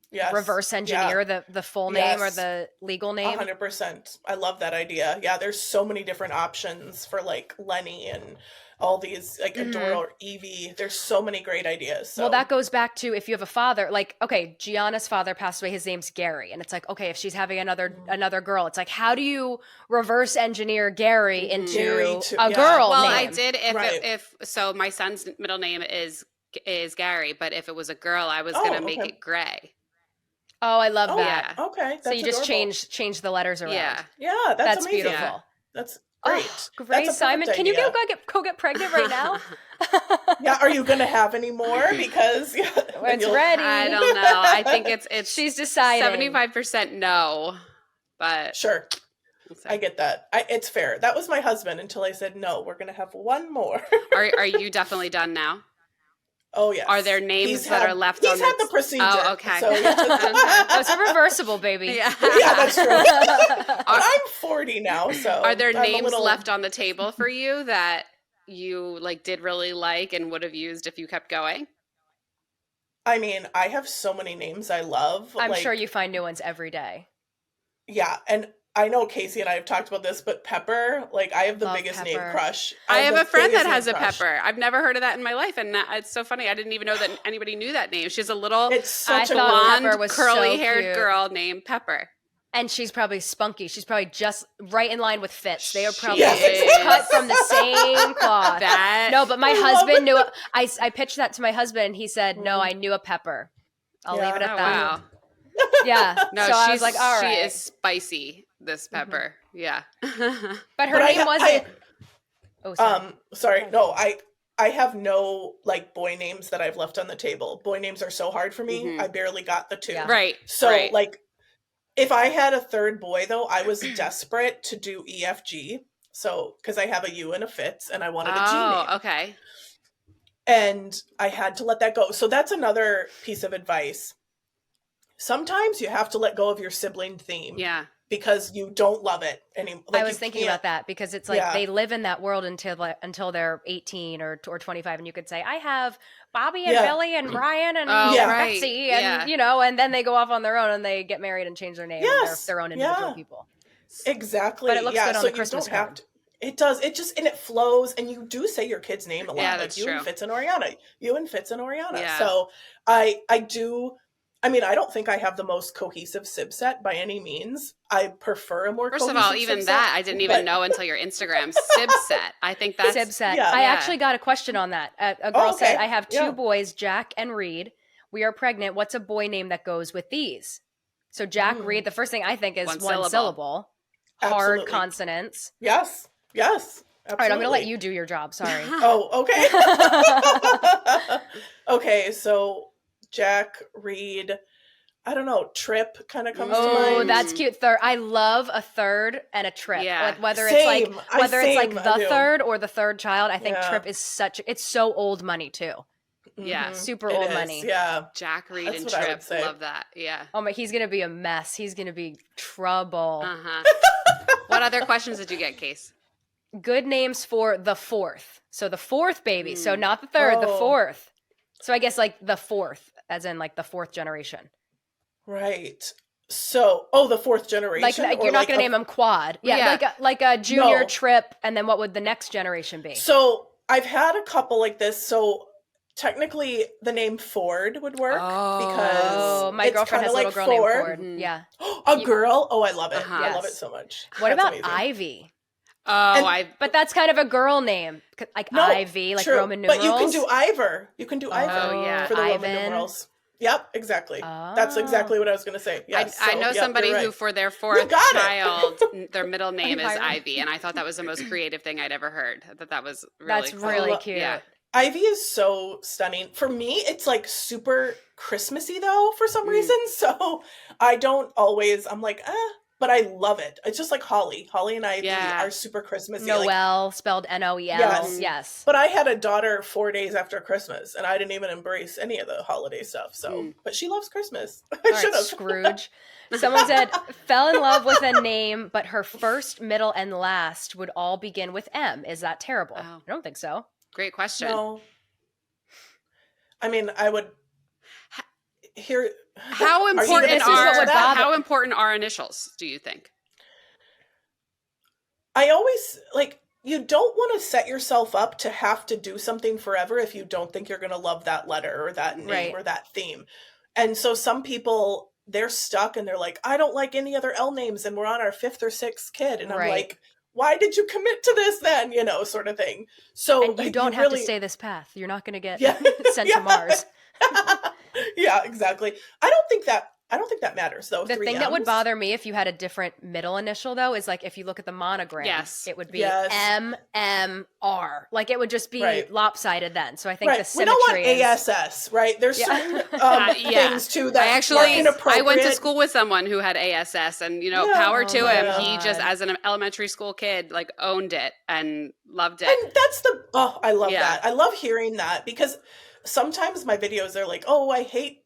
S1: Yes,
S2: reverse
S1: yeah,
S2: engineer the full name or
S1: yes.
S2: the legal name?
S1: 100%. I love that idea. Yeah, there's so many different options for like Lenny and all these like Adora
S2: Mhm.
S1: or Evie. There's so many great ideas.
S2: Well,
S1: So
S2: that goes back to if you have a father, like okay, Gianna's father passed away. His name's Gary, and it's like okay, if she's having another girl, it's like how do you reverse engineer Gary
S3: Mhm.
S1: Gary
S2: into
S1: too.
S2: a
S1: Yeah,
S2: girl
S3: Well, I
S2: name?
S3: did
S1: right.
S3: if so my son's middle name is Gary, but if it was a girl, I was
S1: Oh,
S3: going to make
S1: okay.
S3: it Gray.
S2: Oh, I love
S1: Oh,
S2: that.
S3: Yeah.
S1: okay.
S2: So
S1: That's
S2: you just
S1: adorable.
S2: change the letters around.
S3: Yeah.
S1: Yeah, that's
S2: That's
S1: amazing.
S3: Yeah.
S2: beautiful.
S1: That's
S2: Oh,
S1: great.
S2: great,
S1: That's a
S2: Simon.
S1: perfect
S2: Can you
S1: idea.
S2: go get pregnant right now?
S1: Yeah, are you gonna have any more? Because yeah, then
S2: It's
S1: you'll
S2: ready.
S3: I don't know. I think it's
S2: She's deciding.
S3: 75% no, but
S1: Sure.
S3: we'll see.
S1: I get that. It's fair. That was my husband until I said no, we're gonna have one more.
S3: Are you definitely done now?
S1: Oh yes.
S3: Are there names that are left
S1: He's
S3: on
S1: had the procedure.
S3: Oh, okay.
S1: So yeah.
S2: Oh, it's a reversible, baby.
S3: Yeah.
S1: Yeah, that's true. But
S3: Are,
S1: I'm 40 now, so
S3: are there
S1: I'm
S3: names
S1: a little
S3: left on the table for you that you like did really like and would have used if you kept going?
S1: I mean, I have so many names I love.
S2: I'm
S1: like,
S2: sure you find new ones every day.
S1: yeah, and I know Kacie and I have talked about this, but Pepper, like I have the
S2: Love
S1: biggest
S2: Pepper.
S1: name crush.
S3: I have
S1: the
S3: a friend that
S1: biggest
S3: has a
S1: name crush.
S3: Pepper. I've never heard of that in my life, and it's so funny. I didn't even know that anybody knew that name. She's a little
S1: It's such
S2: I
S1: a
S2: thought
S1: blonde.
S2: Pepper
S3: blonde,
S2: was
S3: curly-haired
S2: so cute.
S3: girl named Pepper.
S2: And she's probably spunky. She's probably just right in line with Fitz. They are probably
S1: Yes.
S2: cut from the same cloth.
S3: That
S2: No, but my
S1: I love
S2: husband
S1: it.
S2: knew. I pitched that to my husband, and he said, "No, I knew a Pepper." I'll leave it
S1: Yeah.
S2: at
S3: Oh
S2: that.
S3: wow!
S2: Yeah.
S3: No,
S2: so I
S3: she's
S2: was like, all
S3: she
S2: right.
S3: is spicy. This Pepper, yeah.
S2: But her
S1: But
S2: name wasn't. Oh, sorry.
S1: sorry, no, I have no like boy names that I've left on the table. Boy names are so hard for me.
S3: Mhm.
S1: I barely got the two.
S2: Yeah.
S3: Right.
S1: So
S3: right.
S1: like if I had a third boy though, I was desperate to do EFG. So because I have a U and a Fitz and I wanted a G name.
S3: Oh, okay.
S1: And I had to let that go. So that's another piece of advice. Sometimes you have to let go of your sibling theme.
S3: Yeah.
S1: because you don't love it anymore. Like,
S2: I was thinking about that because it's like they live in that world until they're 18 or 25, and you could say, I have Bobby and Billy and Brian and Betsy and and then they go off on their own and they get married and change their name and they're their own individual people.
S1: Exactly.
S2: But it looks good on the Christmas card.
S1: It does. It just, and it flows, and you do say your kid's name a lot.
S3: Yeah, that's
S1: you
S3: true.
S1: And Fitz and Oriana. You and Fitz and Oriana.
S3: Yeah.
S1: So I do. I mean, I don't think I have the most cohesive sib set by any means. I prefer a more
S3: First
S1: cohesive
S3: of all, even that, I didn't even know until your Instagram. Sib set. I think that's...
S2: Sib set. I actually got a question on that. A girl said, I have two boys, Jack and Reed. We are pregnant. What's a boy name that goes with these? So Jack, Reed, the first thing I think is one syllable. Hard consonants.
S1: Yes. Absolutely.
S2: All right, I'm going to let you do your job. Sorry.
S1: Oh, okay. Okay, so Jack, Reed, I don't know, Trip kind of comes to mind.
S2: Oh, that's cute. Third. I love a third and a Trip.
S3: Yeah.
S2: Like whether
S1: Same.
S2: it's like the third or the third child, I think Trip is it's so old money too.
S3: Yeah.
S2: Super old money.
S1: Yeah.
S3: Jack, Reed,
S1: That's
S3: and
S1: what I
S3: Trip.
S1: would say.
S3: Love that. Yeah.
S2: Oh my, he's going to be a mess. He's going to be trouble.
S3: What other questions did you get, Case?
S2: Good names for the fourth. So the fourth baby. So not the third, the fourth. So I guess like the fourth, as in like the fourth generation.
S1: Right. So, the fourth generation.
S2: Like you're not going to name them quad. Yeah. Like a junior Trip, and then what would the next generation be?
S1: So I've had a couple like this. So technically, the name Ford would work because
S2: my girlfriend has a little girl named Ford. Yeah.
S1: A girl. Oh, I love it. I love it so much.
S2: What
S1: That's
S2: about
S1: amazing.
S2: Ivy?
S3: But
S2: that's kind of a girl name, like Ivy, like
S1: true.
S2: Roman numerals.
S1: But you can do Ivor. You can do Ivor for the
S2: Ivan.
S1: Roman numerals. Yep, exactly. That's exactly what I was going to say. Yes,
S3: I know somebody who, for their fourth child, their middle name is Ivy, and I thought that was the most creative thing I'd ever heard. I thought that was really cool.
S2: Really cute.
S3: Yeah.
S1: Ivy is so stunning. For me, it's like super Christmassy though, for some reason. So I don't always, I'm like, but I love it. It's just like Holly. Holly and Ivy are super Christmassy.
S2: Noel, spelled Noel. Yes.
S1: But I had a daughter 4 days after Christmas, and I didn't even embrace any of the holiday stuff. So, but she loves Christmas. I should have.
S2: Scrooge. Someone said, fell in love with a name, but her first, middle, and last would all begin with M. Is that terrible? I don't think so.
S3: Great question.
S1: No. I mean, I would hear.
S3: How important are initials, do you think?
S1: I always you don't want to set yourself up to have to do something forever if you don't think you're going to love that letter or that name or that theme. And so some people, they're stuck and they're like, I don't like any other L names and we're on our fifth or sixth kid. And I'm like, why did you commit to this then? Sort of thing. So
S2: and you don't have to stay this path. You're not going to get sent to Mars.
S1: Yeah, exactly. I don't think that matters though.
S2: The thing that would bother me if you had a different middle initial though is like if you look at the monogram, it would be MMR. Like it would just be lopsided then. So I think the symmetry
S1: we don't want ASS, right? There's certain things too that are inappropriate.
S3: I went to school with someone who had ASS, and power to him. He just, as an elementary school kid, like owned it and loved it.
S1: And that's I love that. I love hearing that because sometimes my videos are like, I hate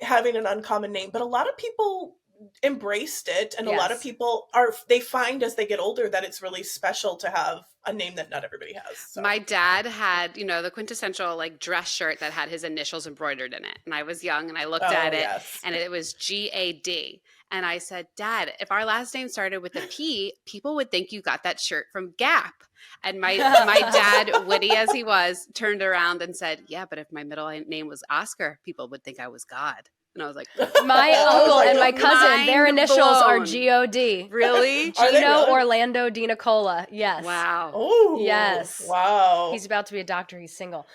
S1: having an uncommon name, but a lot of people embraced it, and a lot of people they find as they get older that it's really special to have a name that not everybody has. So.
S3: My dad had, the quintessential dress shirt that had his initials embroidered in it, and I was young and I looked at it and it was GAD. And I said, Dad, if our last name started with a P, people would think you got that shirt from Gap. And my dad, witty as he was, turned around and said, yeah, but if my middle name was Oscar, people would think I was God. And I was like,
S2: my uncle and my cousin, their initials are GOD.
S3: Really?
S2: Gino Orlando Di Nicola. Yes.
S3: Wow.
S1: Oh.
S2: Yes.
S1: Wow.
S2: He's about to be a doctor. He's single.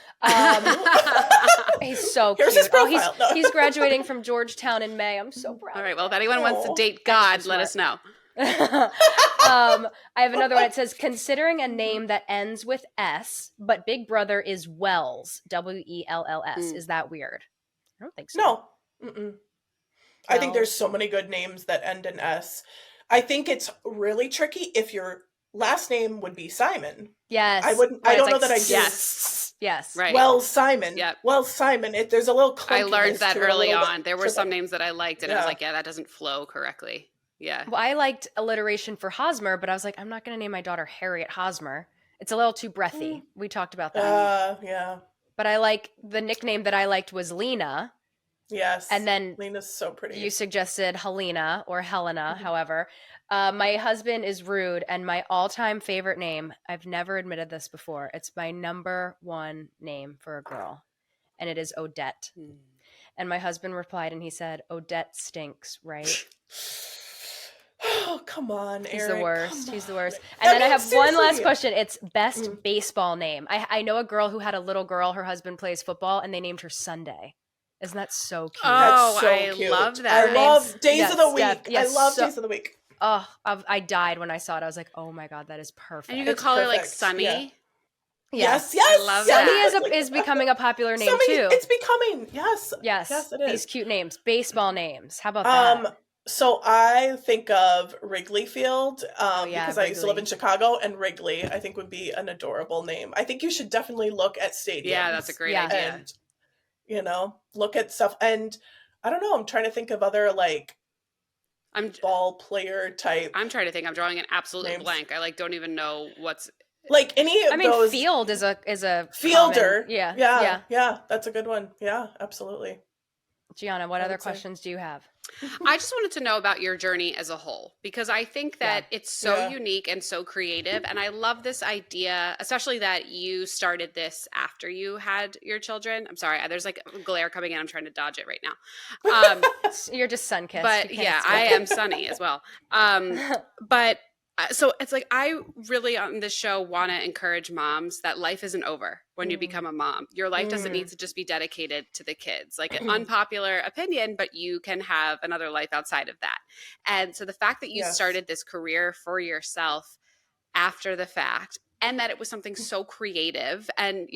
S2: He's so cute.
S1: Here's his profile.
S2: He's graduating from Georgetown in May. I'm so proud.
S3: All right. Well, if anyone wants to date God, let us know.
S2: I have another one. It says, considering a name that ends with S, but big brother is Wells, WELLS. Is that weird? I don't think so.
S1: No. Mm-mm. I think there's so many good names that end in S. I think it's really tricky if your last name would be Simon.
S2: Yes.
S1: I wouldn't. I don't know that I do.
S2: Yes.
S3: Right.
S1: Well, Simon.
S3: Yep.
S1: Well, Simon. There's a little clunkiness.
S3: I learned that
S1: to
S3: early
S1: it,
S3: on. There were some names that I liked, and I was like, that doesn't flow correctly. Yeah.
S2: Well, I liked alliteration for Hosmer, but I was like, I'm not going to name my daughter Harriet Hosmer. It's a little too breathy. We talked about that.
S1: Yeah.
S2: But I like the nickname that I liked was Lena. And
S1: Yes.
S2: then
S1: Lena's so
S2: you
S1: pretty.
S2: suggested Helena or Helena,
S1: Mhm.
S2: however. My husband is rude, and my all time favorite name, I've never admitted this before, it's my number one name for a girl, and it is Odette.
S3: Mm.
S2: And my husband replied and he said, Odette stinks, right?
S1: Oh, come on,
S2: He's the
S1: Eric.
S2: worst.
S1: Come
S2: He's the
S1: on.
S2: worst. And
S1: I
S2: then I
S1: mean,
S2: have one last
S1: seriously.
S2: question. It's best
S1: Mm.
S2: baseball name. I know a girl who had a little girl. Her husband plays football, and they named her Sunday. Isn't that so cute?
S1: That's
S3: Oh,
S1: so
S3: I
S1: cute.
S3: love
S1: I
S2: Her
S3: that.
S2: name's
S1: love Days of the
S2: Steph.
S1: Week. I
S2: Yes,
S1: love
S2: so
S1: Days of the Week.
S2: I died when I saw it. I was like, oh my god, that is
S3: And you could
S2: perfect.
S1: It's
S3: call her like
S1: perfect. Yeah.
S3: Sunny.
S1: Yes,
S2: Yes,
S3: I
S1: yes,
S3: love
S1: yes.
S2: Sunny
S3: that.
S2: is becoming a popular name
S1: Somebody,
S2: too.
S1: it's becoming. Yes.
S2: Yes,
S1: Yes, it
S2: these
S1: is.
S2: cute names, baseball names. How about that?
S1: So I think of Wrigley Field,
S2: Oh yeah,
S1: because I used to live in
S2: Wrigley.
S1: Chicago, and Wrigley I think would be an adorable name. I think you should definitely look at
S3: Yeah, that's a
S1: stadiums
S3: great
S2: Yeah.
S3: idea.
S1: and, look at stuff. And I don't know, I'm trying to think of other like
S3: I'm
S1: ball player type
S3: I'm trying to think. I'm drawing an absolute
S1: names.
S3: blank. I like don't even know what's.
S1: Like any
S2: I
S1: of
S2: mean,
S1: those
S2: field is a common.
S1: fielder.
S2: Yeah,
S1: Yeah,
S2: yeah.
S1: yeah, that's a good one. Yeah, absolutely.
S2: Gianna, what
S1: I
S2: other
S1: would say.
S2: questions do you have?
S3: I just wanted to know about your journey as a whole because I think
S2: Yeah.
S3: that it's so
S1: Yeah.
S3: unique and so creative. And I love this idea, especially that you started this after you had your children. I'm sorry, there's like a glare coming in. I'm trying to dodge it right now.
S2: You're just sun-kissed.
S3: But
S2: You can't
S3: yeah,
S2: see
S3: I
S2: it.
S3: am Sunny as well. But so it's like I really on this show want to encourage moms that life isn't over when you become a mom. Your life doesn't need to just be dedicated to the kids. Like an unpopular opinion, but you can have another life outside of that. And so the fact that you
S1: Yes.
S3: started this career for yourself after the fact and that it was something so creative and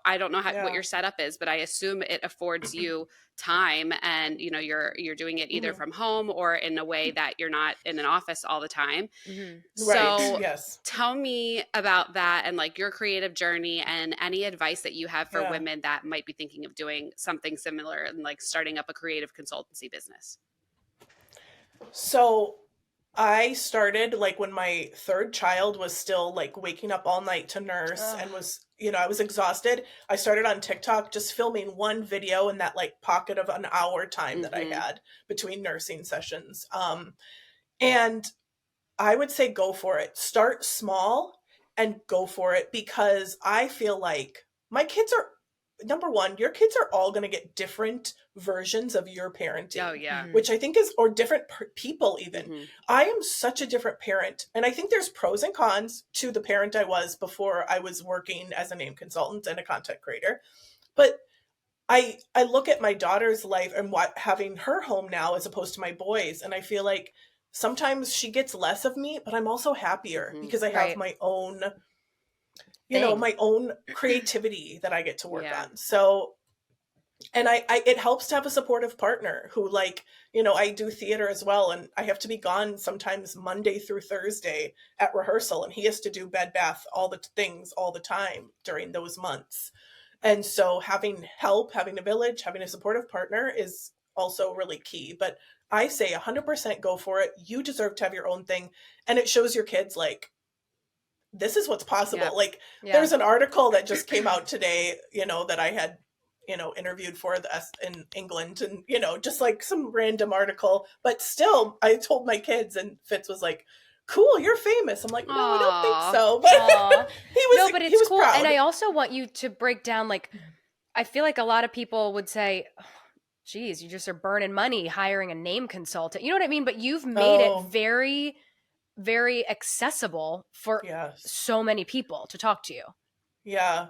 S3: I don't know what
S1: Yeah.
S3: your setup is, but I assume it affords you time and you're doing it either from home or in a way that you're not in an office all the time.
S1: Right.
S3: So
S1: Yes.
S3: tell me about that and like your creative journey and any advice that you have for
S1: Yeah.
S3: women that might be thinking of doing something similar and like starting up a creative consultancy business.
S1: So I started like when my third child was still like waking up all night to nurse and was, I was exhausted. I started on TikTok just filming one video in that like pocket of an hour time that I had between nursing sessions. And I would say go for it. Start small and go for it because I feel like my kids are number one, your kids are all going to get different versions of your parenting.
S3: Oh yeah.
S1: Which I think is, or different people even. I am such a different parent. And I think there's pros and cons to the parent I was before I was working as a name consultant and a content creator. But I look at my daughter's life and having her home now as opposed to my boys. And I feel like sometimes she gets less of me, but I'm also happier because I have my own, my own creativity that I get to work on. So, and I it helps to have a supportive partner who like, I do theater as well. And I have to be gone sometimes Monday through Thursday at rehearsal. And he has to do bed bath, all the things all the time during those months. And so having help, having a village, having a supportive partner is also really key. But I say 100% go for it. You deserve to have your own thing. And it shows your kids like, this is what's possible. Like there's an article that just came out today, that I had, interviewed for in England and, just like some random article, but still I told my kids and Fitz was like, cool, you're famous. I'm like, no, I don't think so. But
S2: but it's cool.
S1: Proud.
S2: And I also want you to break down, like, I feel like a lot of people would say, oh, geez, you just are burning money hiring a name consultant. You know what I mean? But you've made it very, very accessible for so many people to talk to you.
S1: Yeah.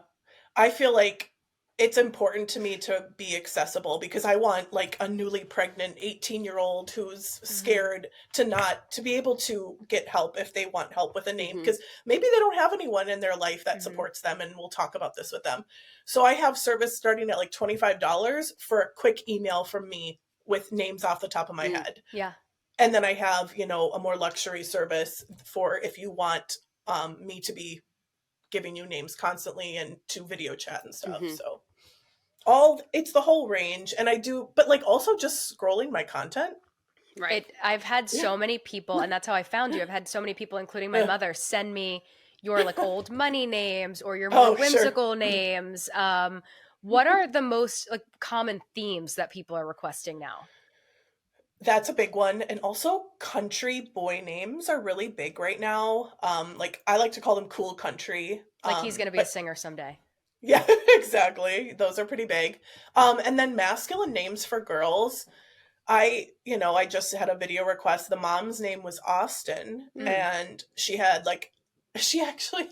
S1: I feel like it's important to me to be accessible because I want like a newly pregnant 18-year-old who's scared to be able to get help if they want help with a name because maybe they don't have anyone in their life that supports them, and we'll talk about this with them. So I have service starting at like $25 for a quick email from me with names off the top of my head.
S2: Yeah.
S1: And then I have, a more luxury service for if you want me to be giving you names constantly and to video chat and stuff. So it's the whole range. And I do, but like also just scrolling my content
S3: Right.
S2: I've had
S1: Yeah.
S2: so many people, and that's how I found you. I've had so many people, including my mother, send me your like old money names or your more
S1: Oh, sure.
S2: whimsical names. What are the most like common themes that people are requesting now?
S1: That's a big one. And also country boy names are really big right now. Like I like to call them cool country.
S2: Like he's going to be a
S1: But
S2: singer someday.
S1: yeah, exactly. Those are pretty big. And then masculine names for girls. I just had a video request. The mom's name was Austin,
S3: Mm.
S1: and she had like, she actually,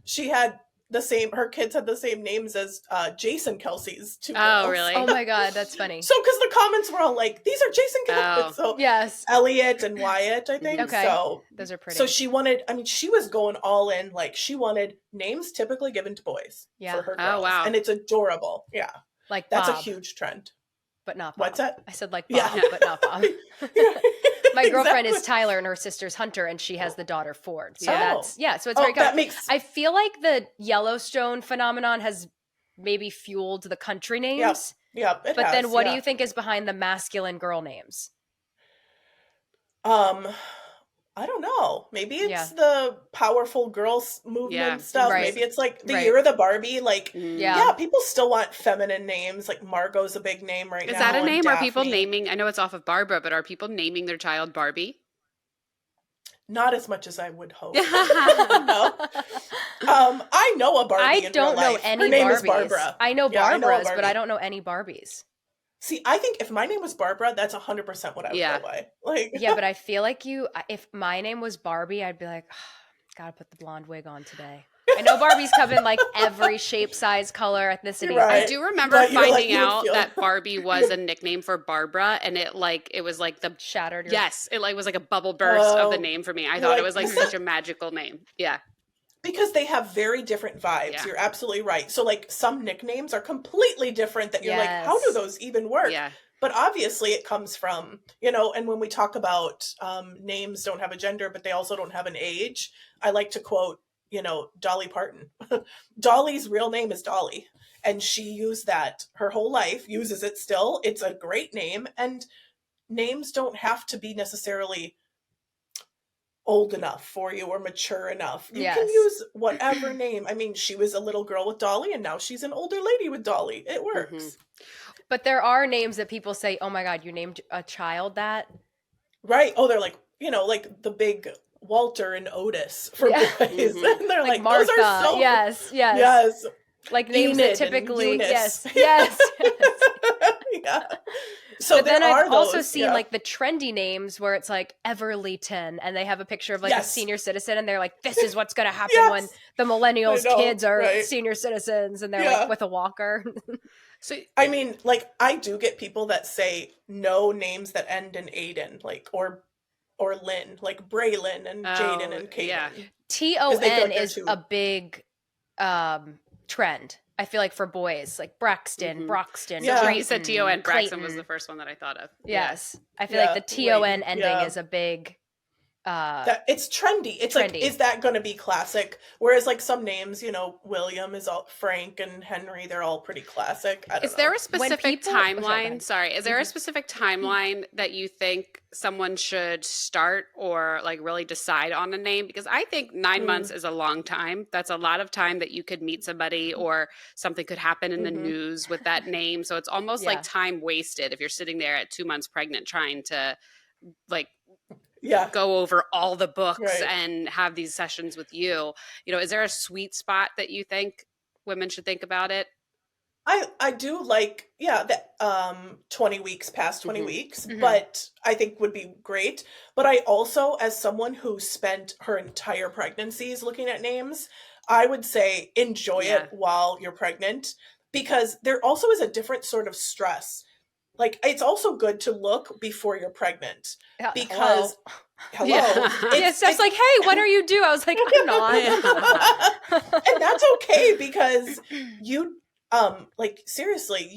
S1: she had the same, her kids had the same names as Jason Kelsey's two
S3: Oh,
S1: girls.
S2: Oh
S3: really?
S2: my God, that's funny.
S1: So, because the comments were all like, these are Jason
S3: Oh.
S1: Kelsey. So,
S2: Yes.
S1: Elliot and Wyatt, I think.
S2: Okay.
S1: So,
S2: Those are
S1: so
S2: pretty.
S1: she wanted, I mean, she was going all in. Like, she wanted names typically given to boys
S2: Yeah.
S1: for her
S3: Oh,
S1: girls.
S3: wow.
S1: And it's adorable. Yeah.
S2: Like
S1: That's a
S2: Bob,
S1: huge trend.
S2: but not Bob.
S1: What's that?
S2: I said like
S1: Yeah.
S2: Bob, but not Bob. My girlfriend is Tyler and her sister's Hunter, and she has the daughter Ford. So
S3: Yeah.
S2: so it's very
S1: that
S2: common.
S1: makes
S2: I feel like the Yellowstone phenomenon has maybe fueled the country names.
S1: Yep, it
S2: But
S1: has.
S2: then what do
S1: yeah.
S2: you think is behind the masculine girl names?
S1: Um, I don't know. Maybe
S2: Yeah.
S1: it's the powerful girls movement
S3: Yeah.
S1: stuff.
S2: Right.
S1: Maybe it's like the
S2: Right.
S1: year of the Barbie. Like,
S3: Mm.
S2: Yeah.
S1: people still want feminine names. Like Margot's a big name right
S3: Is
S1: now.
S3: that a
S1: and
S3: name? Are people
S1: Daphne.
S3: naming? I know it's off of Barbara, but are people naming their child Barbie?
S1: Not as much as I would hope. No. I know a Barbie
S2: I
S1: in real
S2: don't know
S1: life.
S2: any
S1: Her name
S2: Barbies.
S1: is Barbara.
S2: I know
S1: Yeah, I know a
S2: Barbaras, but
S1: Barbie.
S2: I don't know any Barbies.
S1: See, I think if my name was Barbara, that's 100% what I would
S3: Yeah.
S1: go by. Like,
S2: Yeah, but I feel like if my name was Barbie, I'd be like, gotta put the blonde wig on today. I know Barbies come in like every shape, size, color, ethnicity.
S1: Right.
S3: I do remember
S1: But you're like,
S3: finding
S1: you would
S3: out
S1: feel-
S3: that Barbie was a nickname for Barbara, and it was like the
S2: Shattered your
S3: yes, it like was like a bubble burst of the
S1: Oh.
S3: name for me. I
S1: You're
S3: thought
S1: like,
S3: it was like
S1: this
S3: such a magical name. Yeah.
S1: because they have very different vibes.
S3: Yeah.
S1: You're absolutely right. So like some nicknames are completely different that you're like, how do
S2: Yes.
S1: those even work?
S3: Yeah.
S1: But obviously it comes from, and when we talk about names don't have a gender, but they also don't have an age, I like to quote, Dolly Parton. Dolly's real name is Dolly. And she used that her whole life, uses it still. It's a great name. And names don't have to be necessarily old enough for you or mature enough. You can
S2: Yes.
S1: use whatever name. I mean, she was a little girl with Dolly and now she's an older lady with Dolly. It works.
S2: But there are names that people say, "Oh my God, you named a child that."
S1: Right. Oh, they're like, like the big Walter and Otis for
S2: Yeah.
S1: boys.
S3: Mhm.
S1: And they're
S2: Like
S1: like,
S2: Martha.
S1: those are so
S2: Yes.
S1: Yes.
S2: Like names
S1: Enid
S2: that
S1: and
S2: typically
S1: Eunice.
S2: yes. Yes.
S1: Yeah. So
S2: But
S1: there
S2: then
S1: are
S2: I've also
S1: those,
S2: seen
S1: yeah.
S2: like the trendy names where it's like Everlyton and they have a picture of like a
S1: Yes.
S2: senior citizen and they're like, this is what's going to happen
S1: Yes.
S2: when the millennials
S1: I know,
S2: kids are
S1: right?
S2: senior citizens and they're
S1: Yeah.
S2: like with a walker.
S3: So
S1: I mean, like I do get people that say no names that end in Aiden, like or Lynn, like Braylon and Jaden and Kaden.
S3: yeah.
S2: TON
S1: like they're
S2: is
S1: too-
S2: a big trend. I feel like for boys, like Braxton,
S3: Mhm.
S2: Broxton.
S1: Yeah.
S3: When you said T-O-N, Braxton was
S2: Clayton.
S3: the first one that I thought of.
S2: Yes. I feel
S1: Yeah,
S2: like the TON
S1: Layton,
S2: ending
S1: yeah.
S2: is a big
S1: That it's trendy. It's like,
S2: trendy.
S1: is that going to be classic? Whereas like some names, William is all Frank and Henry, they're all pretty classic. I don't
S3: Is
S1: know.
S3: there a specific
S2: people- oh, sorry, go
S3: timeline?
S2: ahead.
S3: Sorry, is there a
S2: Mhm.
S3: specific timeline that you think someone should start or like really decide on a name? Because I think 9 months is a long time. That's a lot of time that you could meet somebody or something could happen in the
S1: Mhm.
S3: news with that name. So it's almost
S2: Yeah.
S3: like time wasted if you're sitting there at 2 months pregnant trying to like
S1: Yeah.
S3: go over all the books
S1: Right.
S3: and have these sessions with you. Is there a sweet spot that you think women should think about it?
S1: I do like, that 20 weeks past 20
S3: Mhm.
S1: weeks,
S2: Mhm.
S1: but I think would be great. But I also, as someone who spent her entire pregnancies looking at names, I would say enjoy
S3: Yeah.
S1: it while you're pregnant because there also is a different sort of stress. Like it's also good to look before you're pregnant
S2: Yeah,
S1: because hello,
S3: Yeah.
S2: Yes, I was like, hey, when are you due? I was like, I'm not.
S1: and that's okay because you like seriously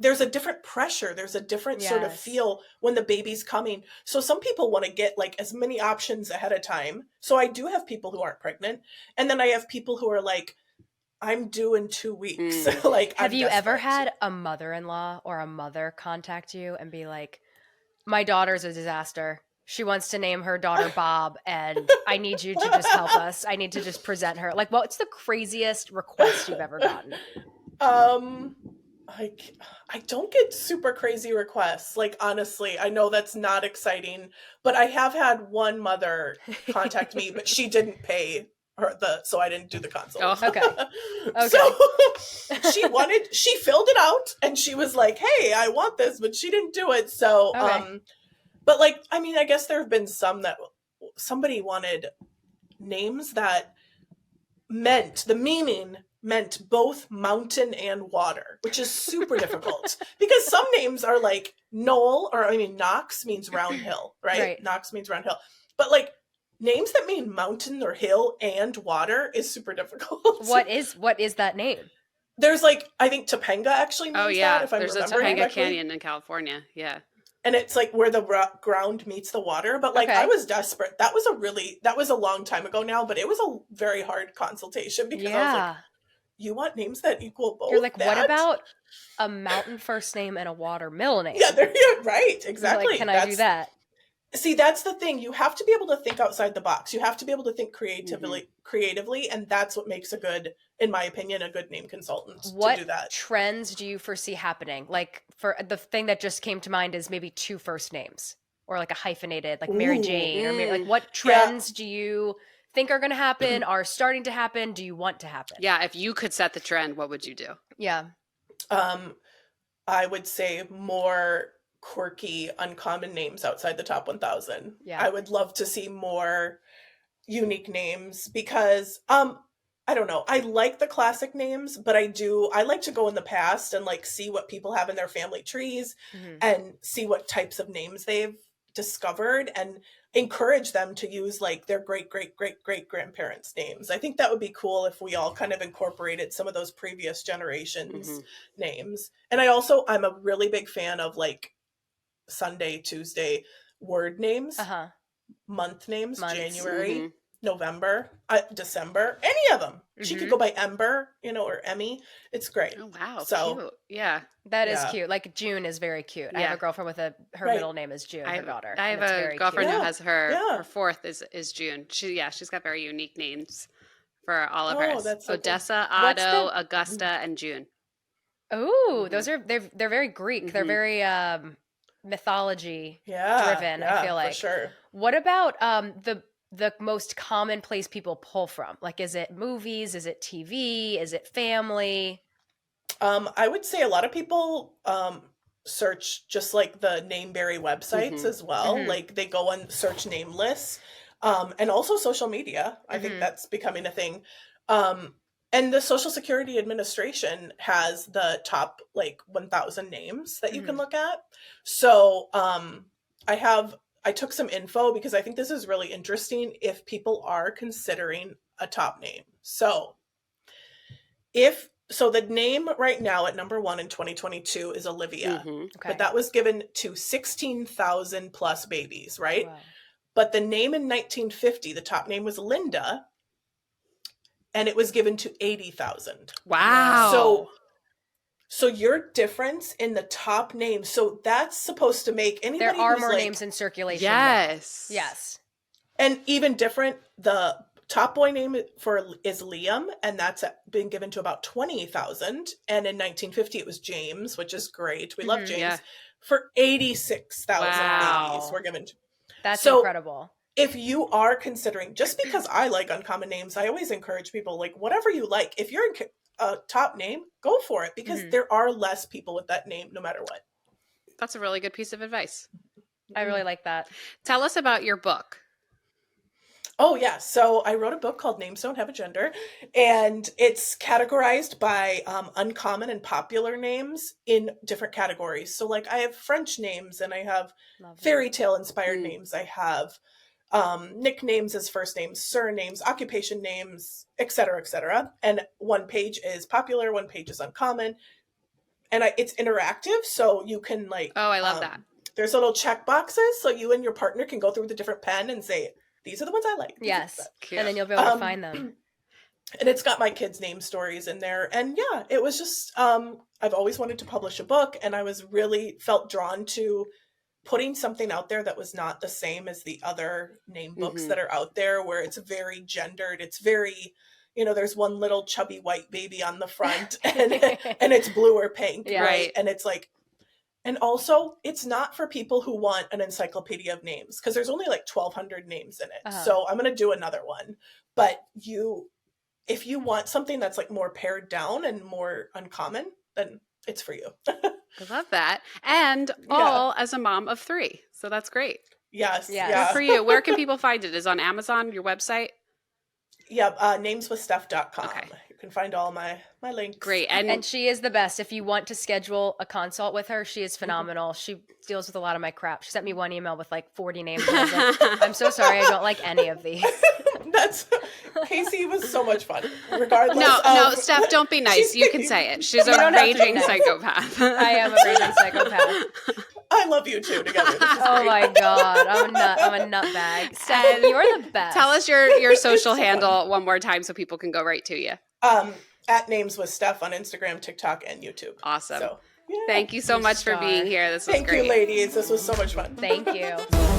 S1: there's a different pressure, there's a different sort of
S2: Yes.
S1: feel when the baby's coming. So some people want to get like as many options ahead of time. So I do have people who aren't pregnant, and then I have people who are like, I'm due in 2 weeks. Like
S2: Have
S1: I'm
S2: you ever
S1: desperate.
S2: had a mother-in-law or a mother contact you and be like, My daughter's a disaster. She wants to name her daughter Bob, and I need you to just help us. I need to just present her. Like, what's the craziest request you've ever gotten?
S1: Um, I I don't get super crazy requests. Like honestly, I know that's not exciting, but I have had one mother contact me, but she didn't pay her so I didn't do the consult.
S3: Oh,
S2: Okay.
S1: So
S2: Okay.
S1: she filled it out and she was like, "Hey, I want this," but she didn't do it. So
S2: Okay.
S1: but like I mean, I guess there have been some that somebody wanted names that the meaning meant both mountain and water, which is super difficult because some names are like Knoll, or I mean, Knox means round hill, right?
S2: Right.
S1: Knox means round hill. But like names that mean mountain or hill and water is super difficult.
S2: What is that name?
S1: There's like, I think Topanga actually
S3: oh
S1: means that,
S3: yeah.
S1: if I'm
S3: There's a
S1: remembering
S3: Topanga
S1: correctly.
S3: Canyon in California. Yeah.
S1: And it's like where the ground meets the water. But like I
S2: Okay.
S1: was desperate. That was a long time ago now, but it was a very hard consultation because I was like,
S2: Yeah.
S1: you want names that equal
S2: You're
S1: both
S2: like, what
S1: that?
S2: about a mountain first name and a water middle
S1: Yeah,
S2: name?
S1: there you're right.
S2: You're like,
S1: Exactly.
S2: can I do that?
S1: That's the thing. You have to be able to think outside the box. You have to be able to think
S3: Mm-hmm.
S1: creatively, and that's what makes in my opinion, a good name consultant to
S2: What
S1: do that.
S2: trends do you foresee happening? Like, for the thing that just came to mind is maybe two first names or like a hyphenated, like Mary
S1: Ooh.
S2: Jane or Mary, like
S3: Mm.
S2: what
S1: Yeah.
S2: trends do you think are going to happen, are starting to happen, do you want to happen?
S3: Yeah. If you could set the trend, what would you do?
S2: Yeah.
S1: Um I would say more quirky, uncommon names outside the top 1,000.
S2: Yeah.
S1: I would love to see more unique names because I don't know. I like the classic names, but I like to go in the past and like see what people have in their family trees
S2: Hmm.
S1: and see what types of names they've discovered and encourage them to use like their great great great great grandparents' names. I think that would be cool if we all kind of incorporated some of those previous
S3: Mm-hmm.
S1: generations' names. And I'm a really big fan of like Sunday, Tuesday word names,
S2: Uh-huh.
S1: month names,
S2: Months.
S3: Mm-hmm.
S1: January, November, December, any of them. She could
S2: Hmm.
S1: go by Ember, or Emmy. It's great.
S3: Oh wow,
S1: So,
S3: cute. Yeah.
S2: That is
S1: yeah,
S2: cute. Like June is very cute. I have
S3: Yeah.
S2: a girlfriend with her
S1: right.
S2: middle name is June,
S3: I
S2: her
S3: have
S2: daughter,
S3: I
S2: and
S3: have
S2: it's
S3: a
S2: very
S3: girlfriend
S2: cute.
S3: who
S1: Yeah,
S3: has her
S1: yeah.
S3: fourth is June. She's got very unique names for all of
S1: Oh,
S3: hers.
S1: that's so cool.
S3: Odessa,
S2: What's
S3: Otto,
S2: the
S3: Augusta, and June.
S2: Oh,
S3: Hmm.
S2: those are they're very Greek. They're
S3: Hmm.
S2: very mythology
S1: Yeah,
S2: driven, I
S1: yeah,
S2: feel
S1: for
S2: like.
S1: sure.
S2: What about the most common place people pull from? Like, is it movies? Is it TV? Is it family?
S1: I would say a lot of people search just like the Nameberry websites
S3: Hmm.
S1: as well.
S2: Mm-hmm.
S1: Like they go and search name lists, and also social media. I think
S2: Mm-hmm.
S1: that's becoming a thing. Um, and the Social Security Administration has the top like 1,000 names that you can
S2: Mm-hmm.
S1: look at. So I have I took some info because I think this is really interesting if people are considering a top name. The name right now at number one in 2022 is Olivia,
S3: Hmm.
S1: but
S2: Okay.
S1: that was given to 16,000 plus babies, right?
S2: Wow.
S1: But the name in 1950, the top name was Linda, and it was given to 80,000.
S2: Whoa.
S3: Wow.
S1: So so your difference in the top name, so that's supposed to make
S2: There
S1: anybody
S2: are
S1: who's
S2: more names
S1: like,
S2: in circulation now.
S3: Yes.
S2: Yes.
S1: and even different, the top boy name is Liam, and that's been given to about 20,000. And in 1950, it was James, which is great. We love
S2: Mm-hmm.
S3: Yeah.
S1: James. For 86,000 babies
S3: Wow.
S1: were given.
S2: That's
S1: So
S2: incredible.
S1: if you are considering, just because I like uncommon names, I always encourage people, like, whatever you like, if you're a top name, go for it because
S2: Mm-hmm.
S1: there are less people with that name no matter what.
S3: That's a really good piece of advice.
S2: I really like that.
S3: Tell us about your book.
S1: Oh, yeah. So I wrote a book called Names Don't Have a Gender, and it's categorized by uncommon and popular names in different categories. So, like, I have French names and I have
S2: Lovely.
S1: fairy tale inspired
S3: Mm.
S1: names. I have nicknames as first names, surnames, occupation names, etc., etc. And one page is popular, one page is uncommon. And it's interactive, so you can, like,
S3: Oh, I love that.
S1: there's little check boxes, so you and your partner can go through the different pen and say, these are the ones I like.
S2: Yes.
S3: Cute.
S2: And then you'll be able to
S1: Um,
S2: find them.
S1: and it's got my kids' name stories in there. And yeah, it was just I've always wanted to publish a book, and I was really felt drawn to putting something out there that was not the same as the other name books that are out there, where it's very gendered. It's very, there's one little chubby white baby on the front and it's blue or pink, right? And it's like, and also it's not for people who want an encyclopedia of names, because there's only like 1,200 names in it. So I'm going to do another one. But if you want something that's like more pared down and more uncommon, then it's for you.
S3: I love that. And all as a mom of 3. So that's great.
S1: Yes.
S3: Good for you. Where can people find it? Is it on Amazon, your website?
S1: Yep. Nameswithsteph.com.
S3: Okay.
S1: You can find all my links.
S3: Great.
S2: And she is the best. If you want to schedule a consult with her, she is phenomenal. She deals with a lot of my crap. She sent me one email with like 40 names. And I was like, I'm so sorry. I don't like any of these.
S1: Kacie was so much fun. Regardless.
S3: No, Steph, don't be nice. You can say it. She's a raging psychopath.
S2: I am a raging psychopath.
S1: I love you two together.
S2: Oh my God. I'm a nutbag. Steph, you're the best.
S3: Tell us your social handle one more time so people can go right to you.
S1: At Names with Steph on Instagram, TikTok, and YouTube.
S3: Awesome.
S1: So,
S3: Thank you so much for being here. This was great.
S1: Thank you, ladies. This was so much fun.
S2: Thank you.